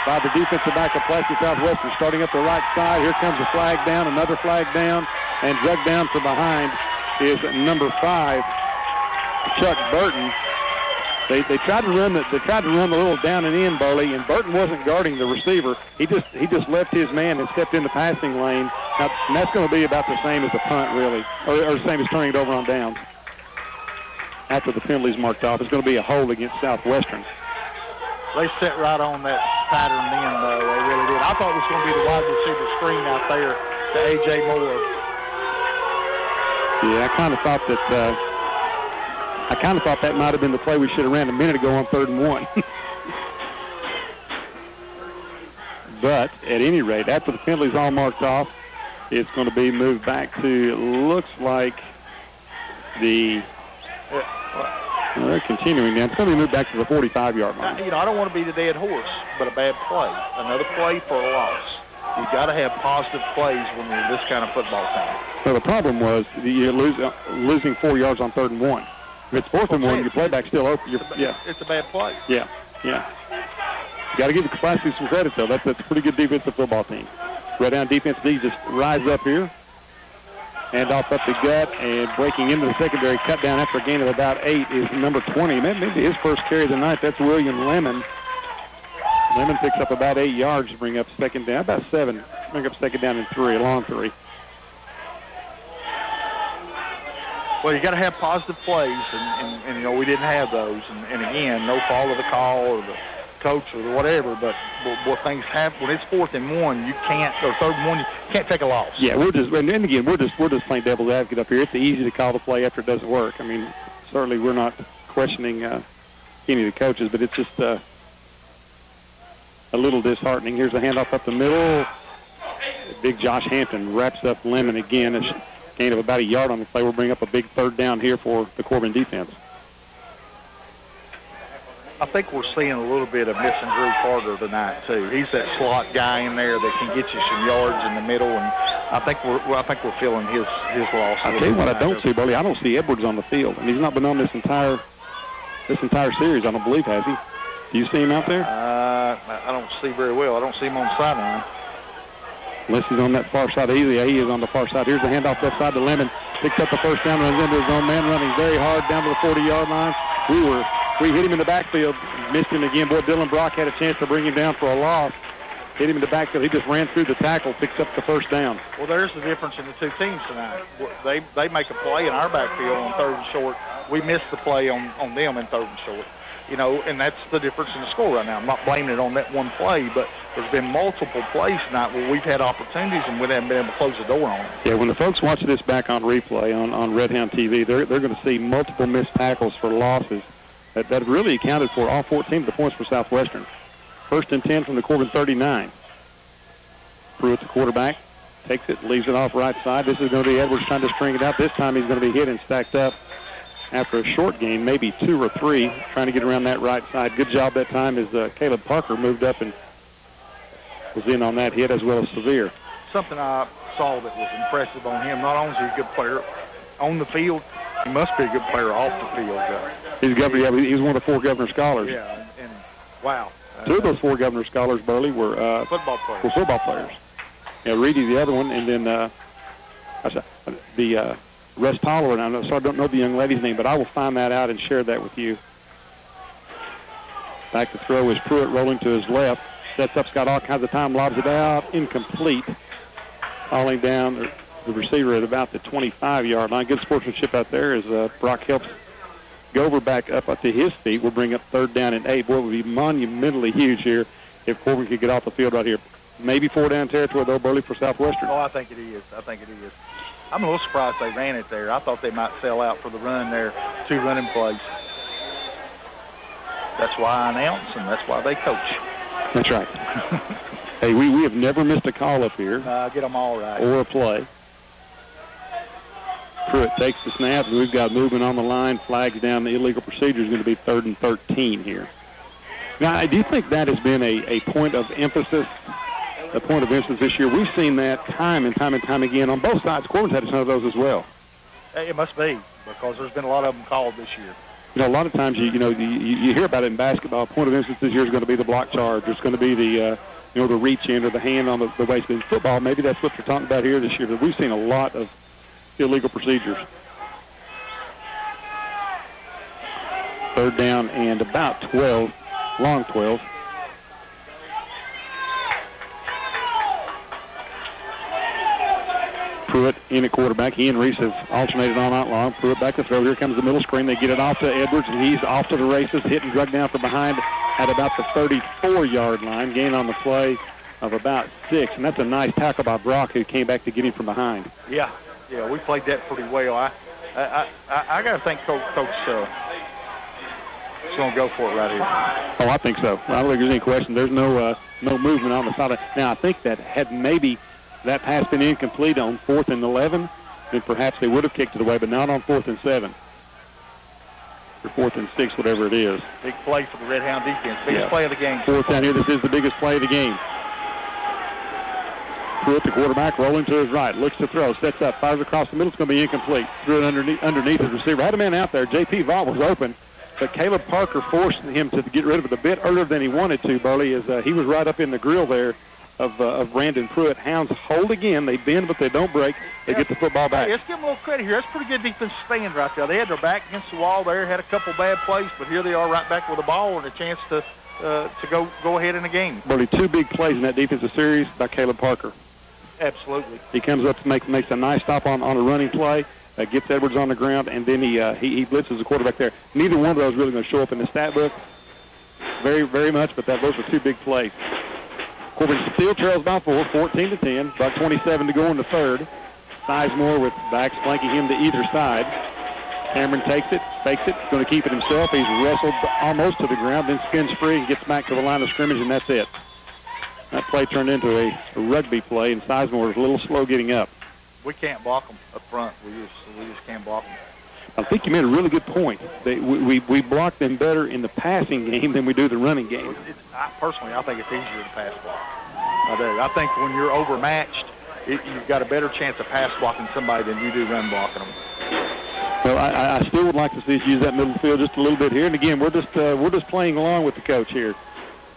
by the defensive back of Pulaski Southwestern. Starting up the right side, here comes a flag down, another flag down, and drug down from behind is number 5, Chuck Burton. They tried to run the little down and in bully, and Burton wasn't guarding the receiver. He just left his man and stepped in the passing lane. Now, and that's going to be about the same as a punt, really, or the same as turning it over on downs. After the penalty's marked off, it's going to be a hold against Southwestern. They set right on that pattern then, though. They really did. I thought it was going to be the wide receiver screen out there to A.J. Moore. Yeah, I kind of thought that might have been the play we should have ran a minute ago on 3rd and 1. But at any rate, after the penalty's all marked off, it's going to be moved back to, looks like the... they're continuing now. It's going to be moved back to the 45-yard line. I don't want to be the dead horse, but a bad play. Another play for a loss. You've got to have positive plays when you're this kind of football team. So the problem was you're losing 4 yards on 3rd and 1. If it's 4th and 1, your playback's still open. It's a bad play. Yeah. You got to give the Pulaski some credit, though. That's a pretty good defensive football team. Redhound defense D just rise up here. Hand off up the gut and breaking into the secondary. Cut down after a gain of about 8 is number 20. Maybe his first carry of the night. That's William Lemon. Lemon picks up about 8 yards to bring up second down. About 7. Bring up second down and 3, a long 3. Well, you got to have positive plays, and we didn't have those. And again, no fault of the call or the coach or whatever, but things happen. When it's 4th and 1, you can't, or 3rd and 1, you can't take a loss. Yeah, we're just playing devil's advocate up here. It's easy to call the play after it doesn't work. I mean, certainly we're not questioning any of the coaches, but it's just a little disheartening. Here's a handoff up the middle. Big Josh Hampton wraps up Lemon again. A gain of about 1 yard on the play. We'll bring up a big 3rd down here for the Corbin defense. I think we're seeing a little bit of missing Drew Carter tonight too. He's that slot guy in there that can get you some yards in the middle, and I think we're feeling his loss. I tell you what, I don't see, Burley. I don't see Edwards on the field, and he's not been on this entire series. I don't believe, has he? Do you see him out there? I don't see very well. I don't see him on the sideline. Unless he's on that far side. He is on the far side. Here's the handoff left side to Lemon. Picks up the first down, runs into his own man, running very hard down to the 40-yard line. We hit him in the backfield, missed him again. Boy, Dylan Brock had a chance to bring him down for a loss. Hit him in the backfield. He just ran through the tackle, picks up the first down. Well, there's the difference in the two teams tonight. They make a play in our backfield on 3rd and short. We miss the play on them in 3rd and short. And that's the difference in the score right now. I'm not blaming it on that one play, but there's been multiple plays tonight where we've had opportunities and we haven't been able to close the door on it. Yeah, when the folks watch this back on replay on Redhound TV, they're going to see multiple missed tackles for losses that really accounted for all 14 of the points for Southwestern. 1st and 10 from the Corbin 39. Pruitt, the quarterback, takes it, leaves it off right side. This is going to be Edwards trying to string it out. This time he's going to be hit and stacked up after a short gain, maybe 2 or 3, trying to get around that right side. Good job that time as Caleb Parker moved up and was in on that hit, as well as Sevier. Something I saw that was impressive on him, not only is he a good player on the field, he must be a good player off the field. He's one of the 4 Governor Scholars. Yeah, and wow. 2 of those 4 Governor Scholars, Burley, were football players. Were football players. Yeah, Reedy, the other one, and then the Russ Toller, and I don't know the young lady's name, but I will find that out and share that with you. Back to throw is Pruitt rolling to his left. Sets up, got all kinds of time, lobs it out, incomplete. Falling down the receiver at about the 25-yard line. Good sportsmanship out there as Brock helps Gover back up to his feet. We'll bring up 3rd down and 8. Boy, it would be monumentally huge here if Corbin could get off the field right here. Maybe 4-down territory, though, Burley, for Southwestern. Oh, I think it is. I'm a little surprised they ran it there. I thought they might sell out for the run there, 2 running plays. That's why I announce, and that's why they coach. That's right. Hey, we have never missed a call up here. Get them all right. Or a play. Pruitt takes the snap, and we've got movement on the line. Flags down. The illegal procedure is going to be 3rd and 13 here. Now, I do think that has been a point of emphasis. A point of emphasis this year. We've seen that time and time again on both sides. Corbin's had some of those as well. It must be, because there's been a lot of them called this year. You know, a lot of times you hear about it in basketball. A point of emphasis this year is going to be the block charge. It's going to be the the reach in or the hand on the waist. In football, maybe that's what they're talking about here this year. But we've seen a lot of illegal procedures. 3rd down and about 12, long 12. Pruitt in at quarterback. He and Reese have alternated all night long. Pruitt back to throw. Here comes the middle screen. They get it off to Edwards, and he's off to the races, hit and drugged down from behind at about the 34-yard line. Gain on the play of about 6, and that's a nice tackle by Brock, who came back to get him from behind. Yeah, we played that pretty well. I got to think Coach is going to go for it right here. Oh, I think so. I don't think there's any question. There's no movement on the side. Now, I think that had maybe that pass been incomplete on 4th and 11, then perhaps they would have kicked it away, but not on 4th and 7. Or 4th and 6, whatever it is. Big play for the Redhound defense. Biggest play of the game. 4th down here. This is the biggest play of the game. Pruitt, the quarterback, rolling to his right. Looks to throw. Sets up. Fires across the middle. It's going to be incomplete. Threw it underneath his receiver. Had a man out there. J.P. Vaught was open, but Caleb Parker forced him to get rid of it a bit earlier than he wanted to, Burley, as he was right up in the grill there of Brandon Pruitt. Hounds hold again. They bend, but they don't break. They get the football back. Hey, let's give them a little credit here. That's pretty good defensive stand right there. They had their back against the wall there, had a couple bad plays, but here they are right back with the ball and a chance to go ahead in the game. Burley, 2 big plays in that defensive series by Caleb Parker. Absolutely. He comes up to makes a nice stop on a running play, gets Edwards on the ground, and then he blitzes the quarterback there. Neither one of those really going to show up in the stat book very, very much, but those were 2 big plays. Corbin still trails by 4, 14-10. About 27 to go in the 3rd. Sizemore with backs flanking him to either side. Cameron takes it, fakes it, going to keep it himself. He's wrestled almost to the ground, then spins free and gets back to the line of scrimmage, and that's it. That play turned into a rugby play, and Sizemore was a little slow getting up. We can't block them up front. We just can't block them. I think you made a really good point. We block them better in the passing game than we do the running game. Personally, I think it's easier to pass block. I do. I think when you're overmatched, you've got a better chance of pass blocking somebody than you do run blocking them. Well, I still would like to see us use that middle field just a little bit here. And again, we're just playing along with the coach here.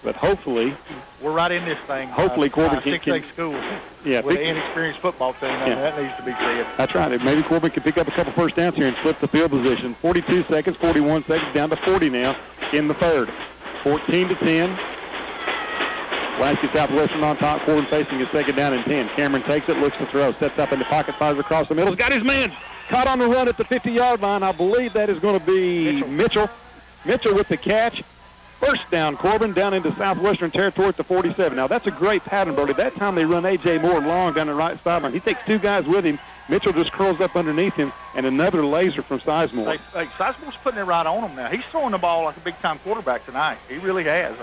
But hopefully, we're right in this thing. Hopefully, Corbin can 6A school. Yeah, with an inexperienced football team. That needs to be said. That's right. Maybe Corbin can pick up a couple first downs here and flip the field position. 42 seconds, 41 seconds, down to 40 now in the 3rd. 14-10. Lasky Southwestern on top. Corbin facing his 2nd down and 10. Cameron takes it, looks to throw, sets up in the pocket, fires across the middle. He's got his man caught on the run at the 50-yard line. I believe that is going to be Mitchell. Mitchell with the catch. First down, Corbin, down into Southwestern territory at the 47. Now, that's a great pattern, Brody. That time they run A.J. Moore long down the right sideline. He takes 2 guys with him. Mitchell just curls up underneath him, and another laser from Sizemore. Hey, Sizemore's putting it right on him now. He's throwing the ball like a big-time quarterback tonight. He really has.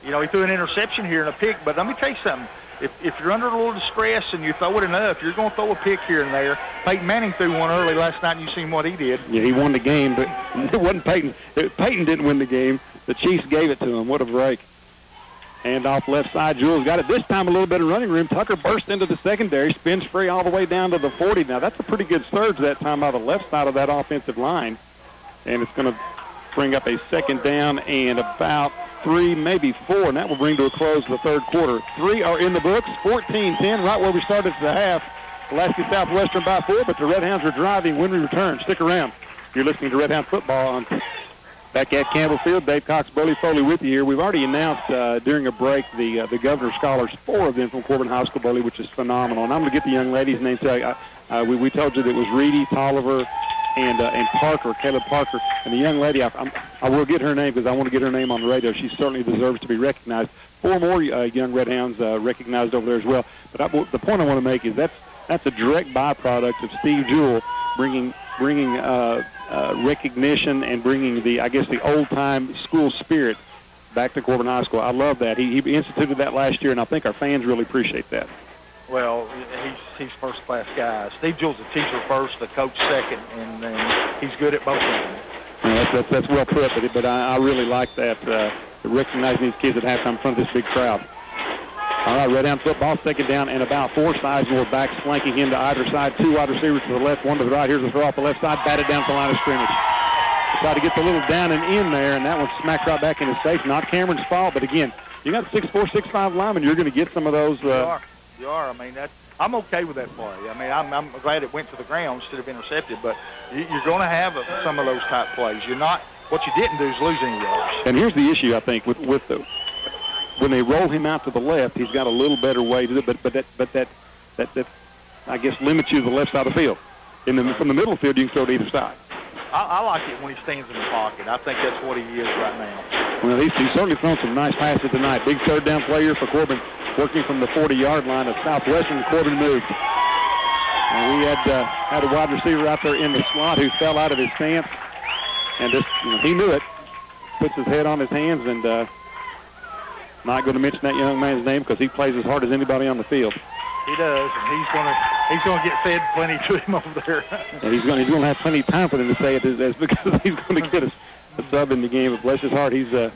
He threw an interception here and a pick, but let me tell you something. if you're under a little distress and you throw it enough, you're going to throw a pick here and there. Peyton Manning threw one early last night, and you seen what he did. Yeah, he won the game, but it wasn't Peyton. Peyton didn't win the game. The Chiefs gave it to him. What a break. Hand off left side. Jules got it. This time a little bit of running room. Tucker bursts into the secondary, spins free all the way down to the 40. Now, that's a pretty good surge that time by the left side of that offensive line. And it's going to bring up a second down and about 3, maybe 4, and that will bring to a close the third quarter. 3 are in the books, 14-10, right where we started at the half. Pulaski Southwestern by 4, but the Redhounds are driving when we return. Stick around. You're listening to Redhound football on back at Campbell Field. Dave Cox, Bully Foley with you here. We've already announced during a break the Governor Scholars, 4 of them from Corbin High School, Bully, which is phenomenal. And I'm going to get the young lady's name. We told you that it was Reedy, Tolliver, and Parker, Caleb Parker. And the young lady, I will get her name because I want to get her name on the radio. She certainly deserves to be recognized. 4 more young Redhounds recognized over there as well. But the point I want to make is that's a direct byproduct of Steve Jewell bringing recognition and bringing the old-time school spirit back to Corbin High School. I love that. He instituted that last year, and I think our fans really appreciate that. Well, he's first-class guy. Steve Jewell's a teacher first, the coach second, and he's good at both of them. Yeah, that's well put, but I really like that, recognizing these kids at halftime in front of this big crowd. All right, Redhound football, second down and about 4. Sizemore backs flanking him to either side. 2 wide receivers to the left, 1 to the right. Here's a throw off the left side, batted down to the line of scrimmage. Try to get the little down and in there, and that one smacked right back in his face. Not Cameron's fault, but again, you got 6'4", 6'5" linemen, you're going to get some of those. You are. I mean, I'm okay with that play. I mean, I'm glad it went to the ground instead of intercepted, but you're going to have some of those type plays. What you didn't do is lose any yards. And here's the issue, I think, with when they roll him out to the left, he's got a little better way to do it, but that I guess limits you to the left side of the field. From the middle of the field, you can throw to either side. I like it when he stands in the pocket. I think that's what he is right now. Well, he's certainly thrown some nice passes tonight. Big third down player for Corbin, working from the 40-yard line of Southwestern. Corbin moved. And we had a wide receiver out there in the slot who fell out of his stance, and he knew it. Puts his head on his hands, and not going to mention that young man's name because he plays as hard as anybody on the field. He does, and he's going to get fed plenty to him over there. And he's going to have plenty of time for them to say it is because he's going to get a sub in the game. But bless his heart, he'll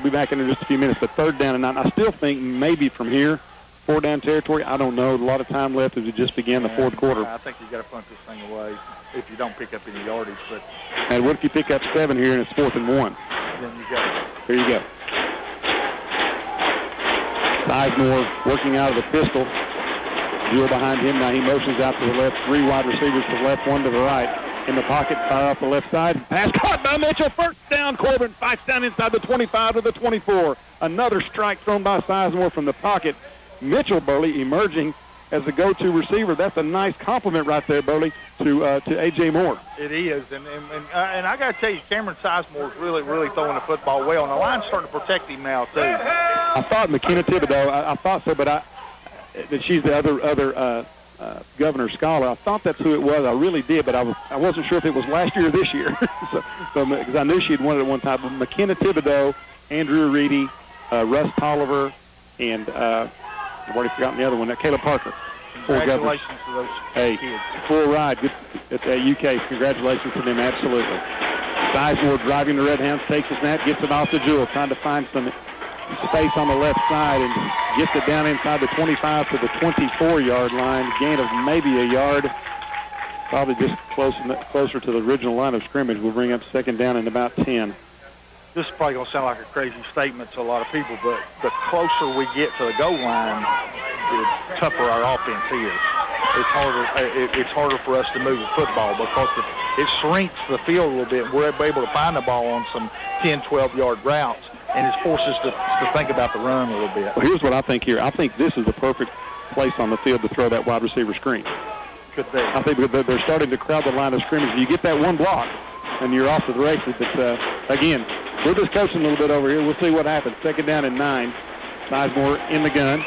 be back in just a few minutes. But third down and 9. I still think maybe from here, 4-down territory. I don't know. A lot of time left as we just began the fourth quarter. I think you got to punt this thing away if you don't pick up any yardage. But and what if you pick up 7 here and it's 4th and 1? Then you got it. Here you go. Sizemore working out of the pistol. Jewell behind him. Now he motions out to the left. 3 wide receivers to the left, 1 to the right. In the pocket, fire off the left side. Pass caught by Mitchell. First down, Corbin fights down inside the 25 to the 24. Another strike thrown by Sizemore from the pocket. Mitchell, Burley, emerging as the go-to receiver. That's a nice compliment right there, Burley, to A.J. Moore. It is, and I got to tell you, Cameron Sizemore is really throwing the football well, and the line's starting to protect him now too. I thought McKenna Thibodeau. I thought so, but that she's the other Governor Scholar. I thought that's who it was. I really did, but I wasn't sure if it was last year or this year. Because I knew she had won it at one time. But McKenna Thibodeau, Andrew Reedy, Russ Tolliver, and I've already forgotten the other one. Caleb Parker. Congratulations to those kids. Full ride at UK. Congratulations to them, absolutely. Sizemore driving the Redhounds, takes the snap, gets it off to Jewell, trying to find some space on the left side and gets it down inside the 25 to the 24-yard line. Gain of maybe a yard. Probably just closer to the original line of scrimmage. Will bring up second down and about 10. This is probably going to sound like a crazy statement to a lot of people, but the closer we get to the goal line, the tougher our offense is. It's harder for us to move the football because it shrinks the field a little bit. We're able to find the ball on some 10, 12-yard routes, and it forces us to think about the run a little bit. Well, here's what I think here. I think this is the perfect place on the field to throw that wide receiver screen. Could be. I think they're starting to crowd the line of scrimmage. You get that one block, and you're off to the races. But, again, we're just coaching a little bit over here. We'll see what happens. Second down and 9. Sizemore in the gun.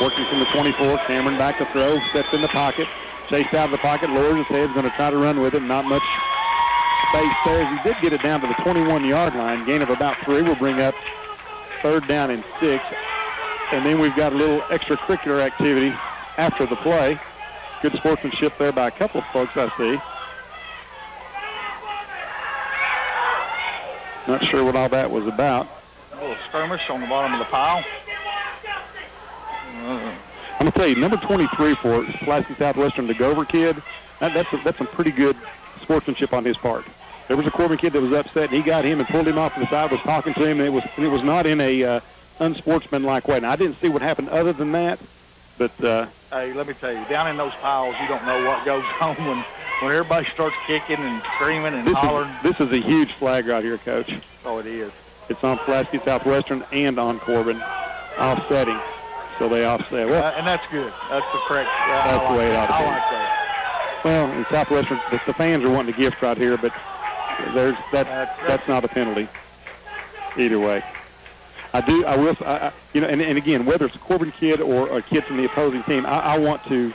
Working from the 24. Cameron back to throw. Steps in the pocket. Chased out of the pocket. Lowers his head. Going to try to run with it. Not much space there. He did get it down to the 21-yard line. Gain of about 3 will bring up third down and 6. And then we've got a little extracurricular activity after the play. Good sportsmanship there by a couple of folks, I see. Not sure what all that was about. A little skirmish on the bottom of the pile. I'm going to tell you, number 23 for Pulaski Southwestern, the Gover kid, that's some pretty good sportsmanship on his part. There was a Corbin kid that was upset, and he got him and pulled him off to the side, was talking to him, and it was not in a unsportsmanlike way. Now, I didn't see what happened other than that, but... Hey, let me tell you, down in those piles, you don't know what goes on when everybody starts kicking and screaming and hollering. This is a huge flag right here, Coach. Oh, it is. It's on Pulaski Southwestern and on Corbin, offsetting. So they offset. Well, and that's good. That's the correct. That's the way it ought to be. I like that. Well, in Southwestern, the fans are wanting a gift right here, but that's not a penalty either way. I will, and again, whether it's a Corbin kid or a kid from the opposing team, I want to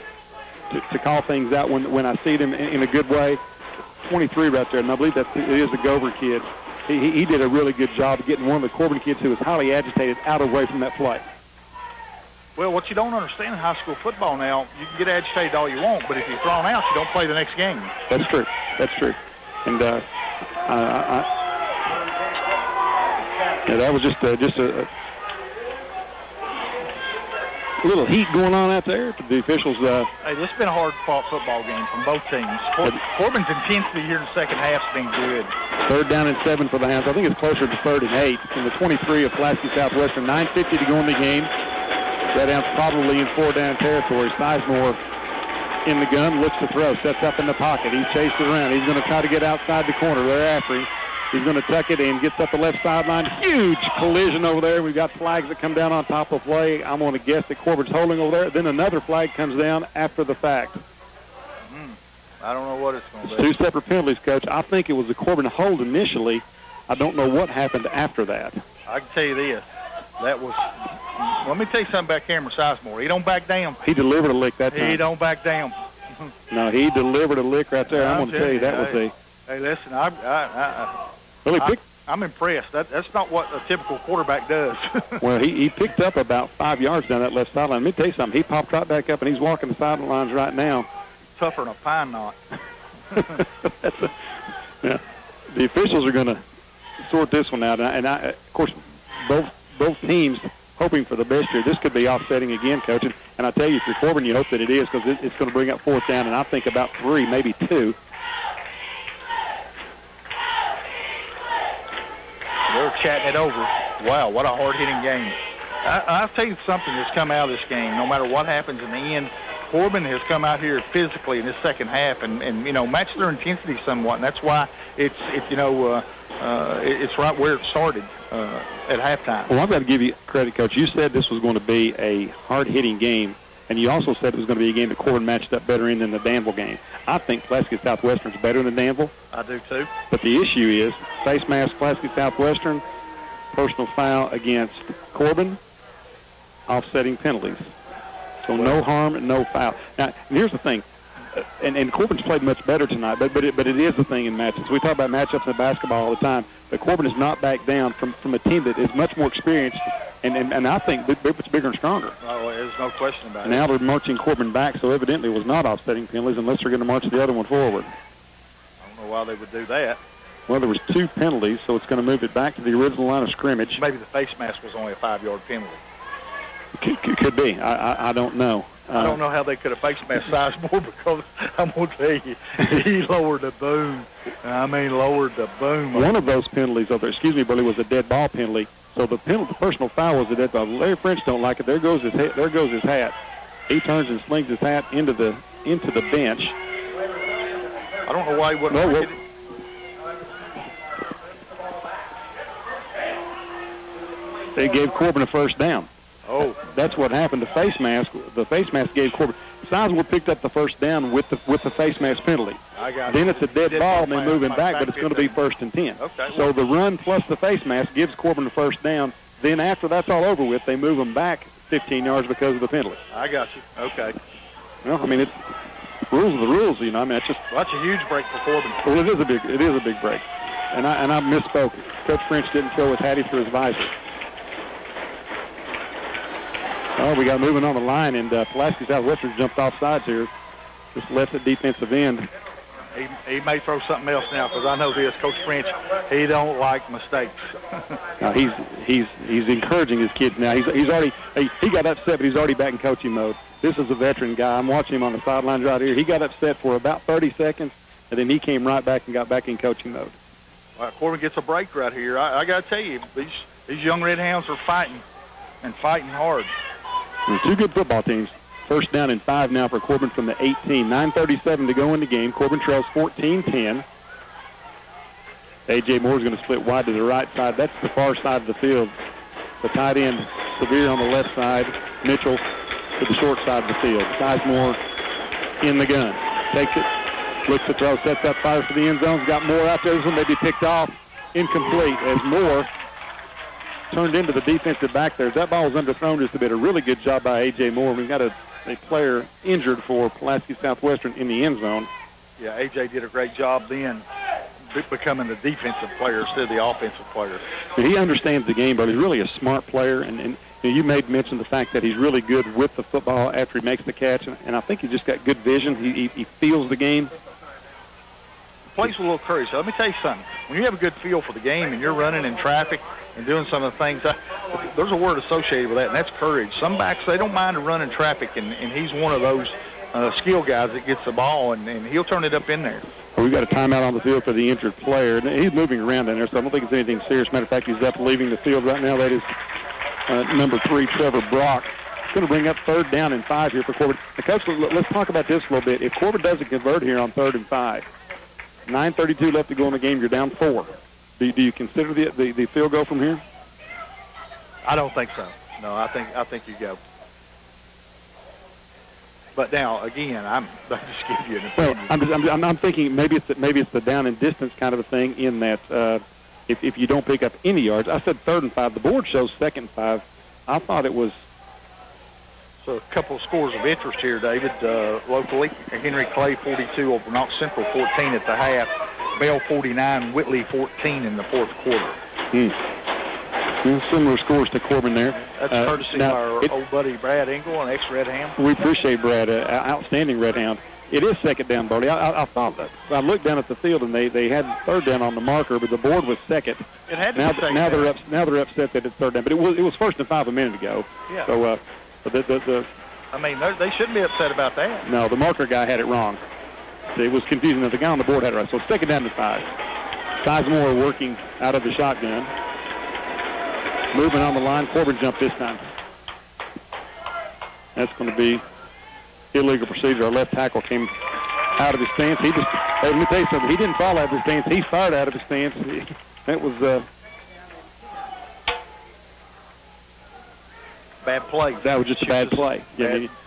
call things out when I see them in a good way. 23 right there, and I believe it is a Gover kid. He did a really good job of getting one of the Corbin kids who was highly agitated out away from that play. Well, what you don't understand in high school football now, you can get agitated all you want, but if you're thrown out, you don't play the next game. That's true. That's true. And that was just a little heat going on out there. The officials. Hey, this has been a hard-fought football game from both teams. Corbin's intensity here in the second half has been good. 3rd down and 7 for the Hounds. I think it's closer to 3rd and 8 from the 23 of Pulaski Southwestern. 9:50 to go in the game. Redhound's probably in 4-down territory. Sizemore in the gun, looks to throw, sets up in the pocket. He's chased it around. He's going to try to get outside the corner. They're after him. He's going to tuck it in, gets up the left sideline. Huge collision over there. We've got flags that come down on top of the play. I'm going to guess that Corbin's holding over there. Then another flag comes down after the fact. I don't know what it's going to be. Two separate penalties, Coach. I think it was a Corbin hold initially. I don't know what happened after that. I can tell you this. That was, let me tell you something about Cameron Sizemore. He don't back down. He delivered a lick that time. He don't back down. No, he delivered a lick right there. I'm going to tell you, that was a... Hey, listen, I'm impressed. That's not what a typical quarterback does. Well, he picked up about 5 yards down that left sideline. Let me tell you something. He popped right back up, and he's walking the sidelines right now. Tougher than a pine knot. Yeah. The officials are going to sort this one out, and of course, both teams hoping for the best here. This could be offsetting again, Coach. And I tell you, if you're Corbin, you hope that it is, because it's going to bring up 4th down, and I think about 3, maybe 2. They're chatting it over. Wow, what a hard-hitting game. I'll tell you something that's come out of this game. No matter what happens in the end, Corbin has come out here physically in this second half and matched their intensity somewhat, and that's why it's right where it started at halftime. Well, I've got to give you credit, Coach. You said this was going to be a hard-hitting game, and you also said it was going to be a game that Corbin matched up better in than the Danville game. I think Pulaski Southwestern's better than Danville. I do, too. But the issue is face mask Pulaski Southwestern, personal foul against Corbin, offsetting penalties. So no harm and no foul. Now, here's the thing, and Corbin's played much better tonight, but it is the thing in matches. We talk about matchups in basketball all the time, but Corbin is not back down from a team that is much more experienced, and I think it's bigger and stronger. Oh, there's no question about it. Now they're marching Corbin back, so evidently it was not offsetting penalties unless they're going to march the other one forward. I don't know why they would do that. Well, there was 2 penalties, so it's going to move it back to the original line of scrimmage. Maybe the face mask was only a 5-yard penalty. Could be. I don't know. I don't know how they could have face masked Sizemore, because I'm going to tell you, he lowered the boom. I mean, lowered the boom. One of those penalties, Burley, was a dead ball penalty. So the personal foul was a dead ball. Larry French don't like it. There goes his hat. He turns and slings his hat into the bench. I don't know why he wouldn't like it. They gave Corbin a 1st down. Oh, that's what happened. The face mask gave Corbin. Sizemore picked up the 1st down with the face mask penalty. I got then it. it's a dead ball, and they move him back, but it's going to be 1st and 10. Okay. So the run plus the face mask gives Corbin the 1st down. Then after that's all over with, they move him back 15 yards because of the penalty. I got you. Okay. Well, I mean, it's rules are the rules, I mean, it's just. Well, that's a huge break for Corbin. Well, it is a big break, and I misspoke. Coach French didn't throw his hat; he threw his visor. Oh, we got moving on the line, and Pulaski Southwestern jumped off sides here. Just left at defensive end. He may throw something else now, because I know this. Coach French, he don't like mistakes. He's encouraging his kids now. He's already he got upset, but he's already back in coaching mode. This is a veteran guy. I'm watching him on the sidelines right here. He got upset for about 30 seconds, and then he came right back and got back in coaching mode. Well, Corbin gets a break right here. I got to tell you, these young Redhounds are fighting, and fighting hard. There's two good football teams. First down and 5 now for Corbin from the 18. 9:37 to go in the game. Corbin trails 14-10. A.J. Moore's going to split wide to the right side. That's the far side of the field. The tight end, Sevier on the left side. Mitchell to the short side of the field. Sizemore in the gun. Takes it, looks to throw, sets up, fires for the end zone. Got Moore out there. This one may be picked off. Incomplete as Moore turned into the defensive back there. That ball was underthrown just a bit. A really good job by A.J. Moore. We've got a player injured for Pulaski Southwestern in the end zone. Yeah, A.J. did a great job then becoming the defensive player instead of the offensive player. He understands the game, but he's really a smart player, and you made mention the fact that he's really good with the football after he makes the catch, and I think he's just got good vision. He feels the game. Plays with a little courage. So let me tell you something. When you have a good feel for the game and you're running in traffic and doing some of the things, there's a word associated with that, and that's courage. Some backs, they don't mind to run in traffic, and he's one of those skill guys that gets the ball, and he'll turn it up in there. Well, we've got a timeout on the field for the injured player. And he's moving around down there, so I don't think it's anything serious. Matter of fact, he's up leaving the field right now. That is number 3, Trevor Brock. It's going to bring up 3rd down and 5 here for Corbin. Now, Coach, let's talk about this a little bit. If Corbin doesn't convert here on 3rd and 5, 9:32 left to go in the game, you're down 4. Do you consider the field goal from here? I don't think so. No, I think you go. But now, again, I'm just give you an opinion. Well, I'm thinking maybe it's the down and distance kind of a thing. In that if you don't pick up any yards, I said 3rd and 5. The board shows 2nd and 5. I thought it was. So a couple of scores of interest here, David. Locally, Henry Clay 42 over Knox Central 14 at the half. Bell 49, Whitley 14 in the 4th quarter. Similar scores to Corbin there. That's courtesy of our old buddy Brad Engel, an ex-Redhound. We appreciate Brad, outstanding Redhound. It is 2nd down, Brody. I thought that. I looked down at the field, and they had 3rd down on the marker, but the board was 2nd. It had to be 2nd. Now they're upset that it's 3rd down, but it was 1st and 5 a minute ago. Yeah. So, I mean, they shouldn't be upset about that. No, the marker guy had it wrong. It was confusing. The guy on the board had it right. So 2nd down and 5. Sizemore working out of the shotgun. Moving on the line. Corbin jumped this time. That's going to be illegal procedure. Our left tackle came out of his stance. Hey, let me tell you something. He didn't fall out of his stance. He fired out of his stance. That was bad play. That was just a bad play.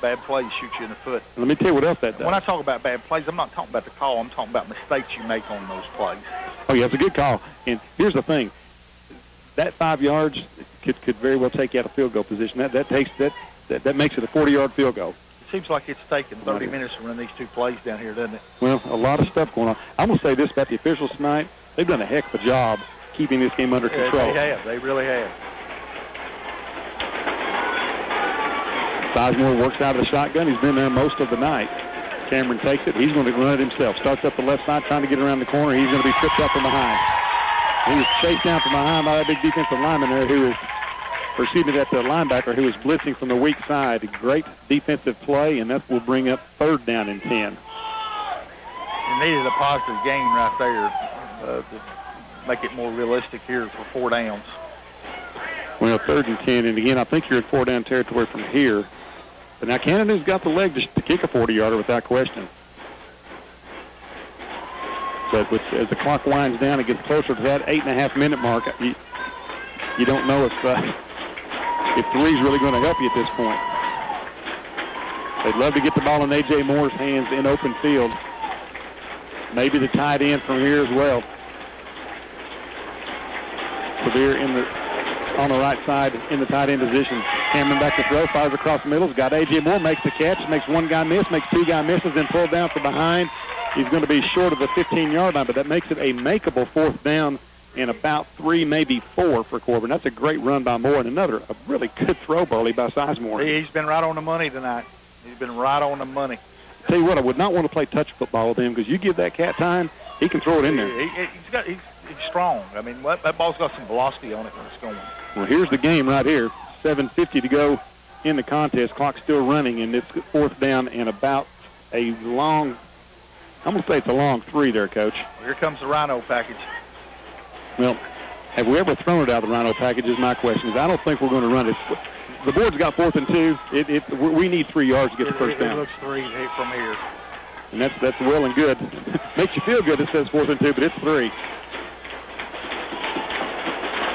Bad play shoots you in the foot. Let me tell you what else that does. When I talk about bad plays, I'm not talking about the call. I'm talking about mistakes you make on those plays. Oh, yeah, it's a good call. And here's the thing. That 5 yards could very well take you out of field goal position. That makes it a 40-yard field goal. It seems like it's taken 30 minutes to run these 2 plays down here, doesn't it? Well, a lot of stuff going on. I'm going to say this about the officials tonight. They've done a heck of a job keeping this game under control. They have. They really have. Sizemore works out of the shotgun. He's been there most of the night. Cameron takes it. He's going to run it himself. Starts up the left side, trying to get around the corner. He's going to be tripped up from behind. He was chased down from behind by that big defensive lineman there that the linebacker who was blitzing from the weak side. A great defensive play, and that will bring up 3rd down and 10. It needed a positive gain right there to make it more realistic here for 4 downs. Well, 3rd and 10, and again, I think you're in 4 down territory from here. But now Canada's got the leg to kick a 40-yarder without question. So as the clock winds down, it gets closer to that 8.5-minute mark. You don't know if 3's really going to help you at this point. They'd love to get the ball in A.J. Moore's hands in open field. Maybe the tight end from here as well. Sevier on the right side in the tight end position. Cameron back to throw, fires across the middle. He's got A.J. Moore, makes the catch, makes 1 guy miss, makes 2 guy misses, then pulled down from behind. He's going to be short of the 15-yard line, but that makes it a makeable 4th down and about 3, maybe 4 for Corbin. That's a great run by Moore, and a really good throw, Burley, by Sizemore. He's been right on the money tonight. He's been right on the money. Tell you what, I would not want to play touch football with him because you give that cat time, he can throw it in there. He's strong. I mean, that ball's got some velocity on it when it's going. Well, here's the game right here. 7:50 to go in the contest. Clock still running, and it's 4th down and about a long, I'm going to say it's a long 3 there, Coach. Here comes the Rhino package. Well, have we ever thrown it out of the Rhino package is my question. I don't think we're going to run it. The board's got 4th and 2. We need 3 yards to get the first down. It looks 3 from here. And that's well and good. Makes you feel good it says 4th and 2, but it's 3.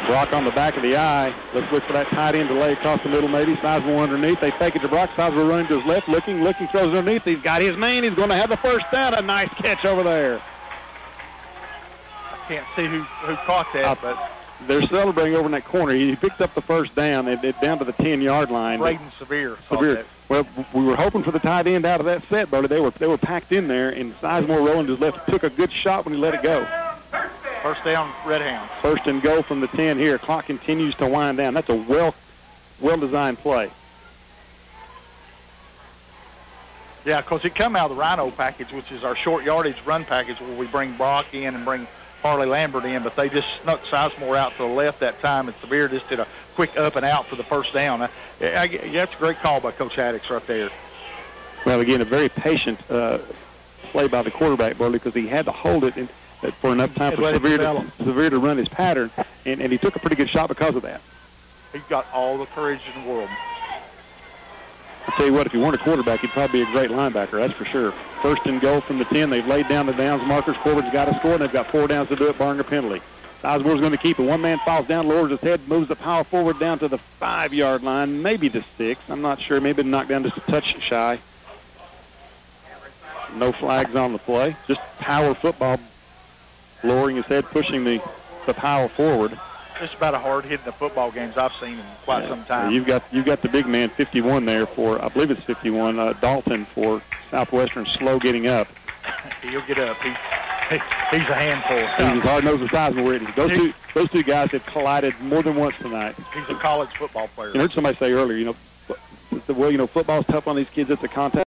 Brock on the back of the eye. Let's look for that tight end to lay across the middle maybe. Sizemore underneath. They fake it to Brock. Sizemore running to his left, looking, throws underneath. He's got his man. He's going to have the first down. A nice catch over there. I can't see who caught that, but they're celebrating over in that corner. He picked up the first down. It's down to the 10-yard line. Braden Severe. Well, we were hoping for the tight end out of that set, Buddy. They were packed in there, and Sizemore rolling to his left took a good shot when he let it go. First down, Redhound. 1st and goal from the 10 here. Clock continues to wind down. That's a well-designed play. Yeah, because it come out of the Rhino package, which is our short yardage run package, where we bring Brock in and bring Harley Lambert in, but they just snuck Sizemore out to the left that time, and Severe just did a quick up and out for the first down. That's a great call by Coach Haddix right there. Well, again, a very patient play by the quarterback, Burley, because he had to hold it for enough time for Severe to run his pattern, and he took a pretty good shot because of that. He's got all the courage in the world. I'll tell you what, if he weren't a quarterback, he'd probably be a great linebacker, that's for sure. 1st and goal from the 10. They've laid down the downs markers. Corbin's got to score, and they've got 4 downs to do it, barring a penalty. Sizemore's going to keep it. One man falls down, lowers his head, moves the power forward down to the 5-yard line, maybe the 6. I'm not sure. Maybe knocked down just a touch shy. No flags on the play. Just power football, lowering his head, pushing the power forward. Just about a hard hit in the football games I've seen in quite some time. You've got the big man, 51 there for, I believe it's 51, Dalton for Southwestern, slow getting up. He'll get up. He's a handful. He's as hard-nosed as Sizemore. Those two guys have collided more than once tonight. He's a college football player. I heard somebody say earlier, football's tough on these kids. It's a contact.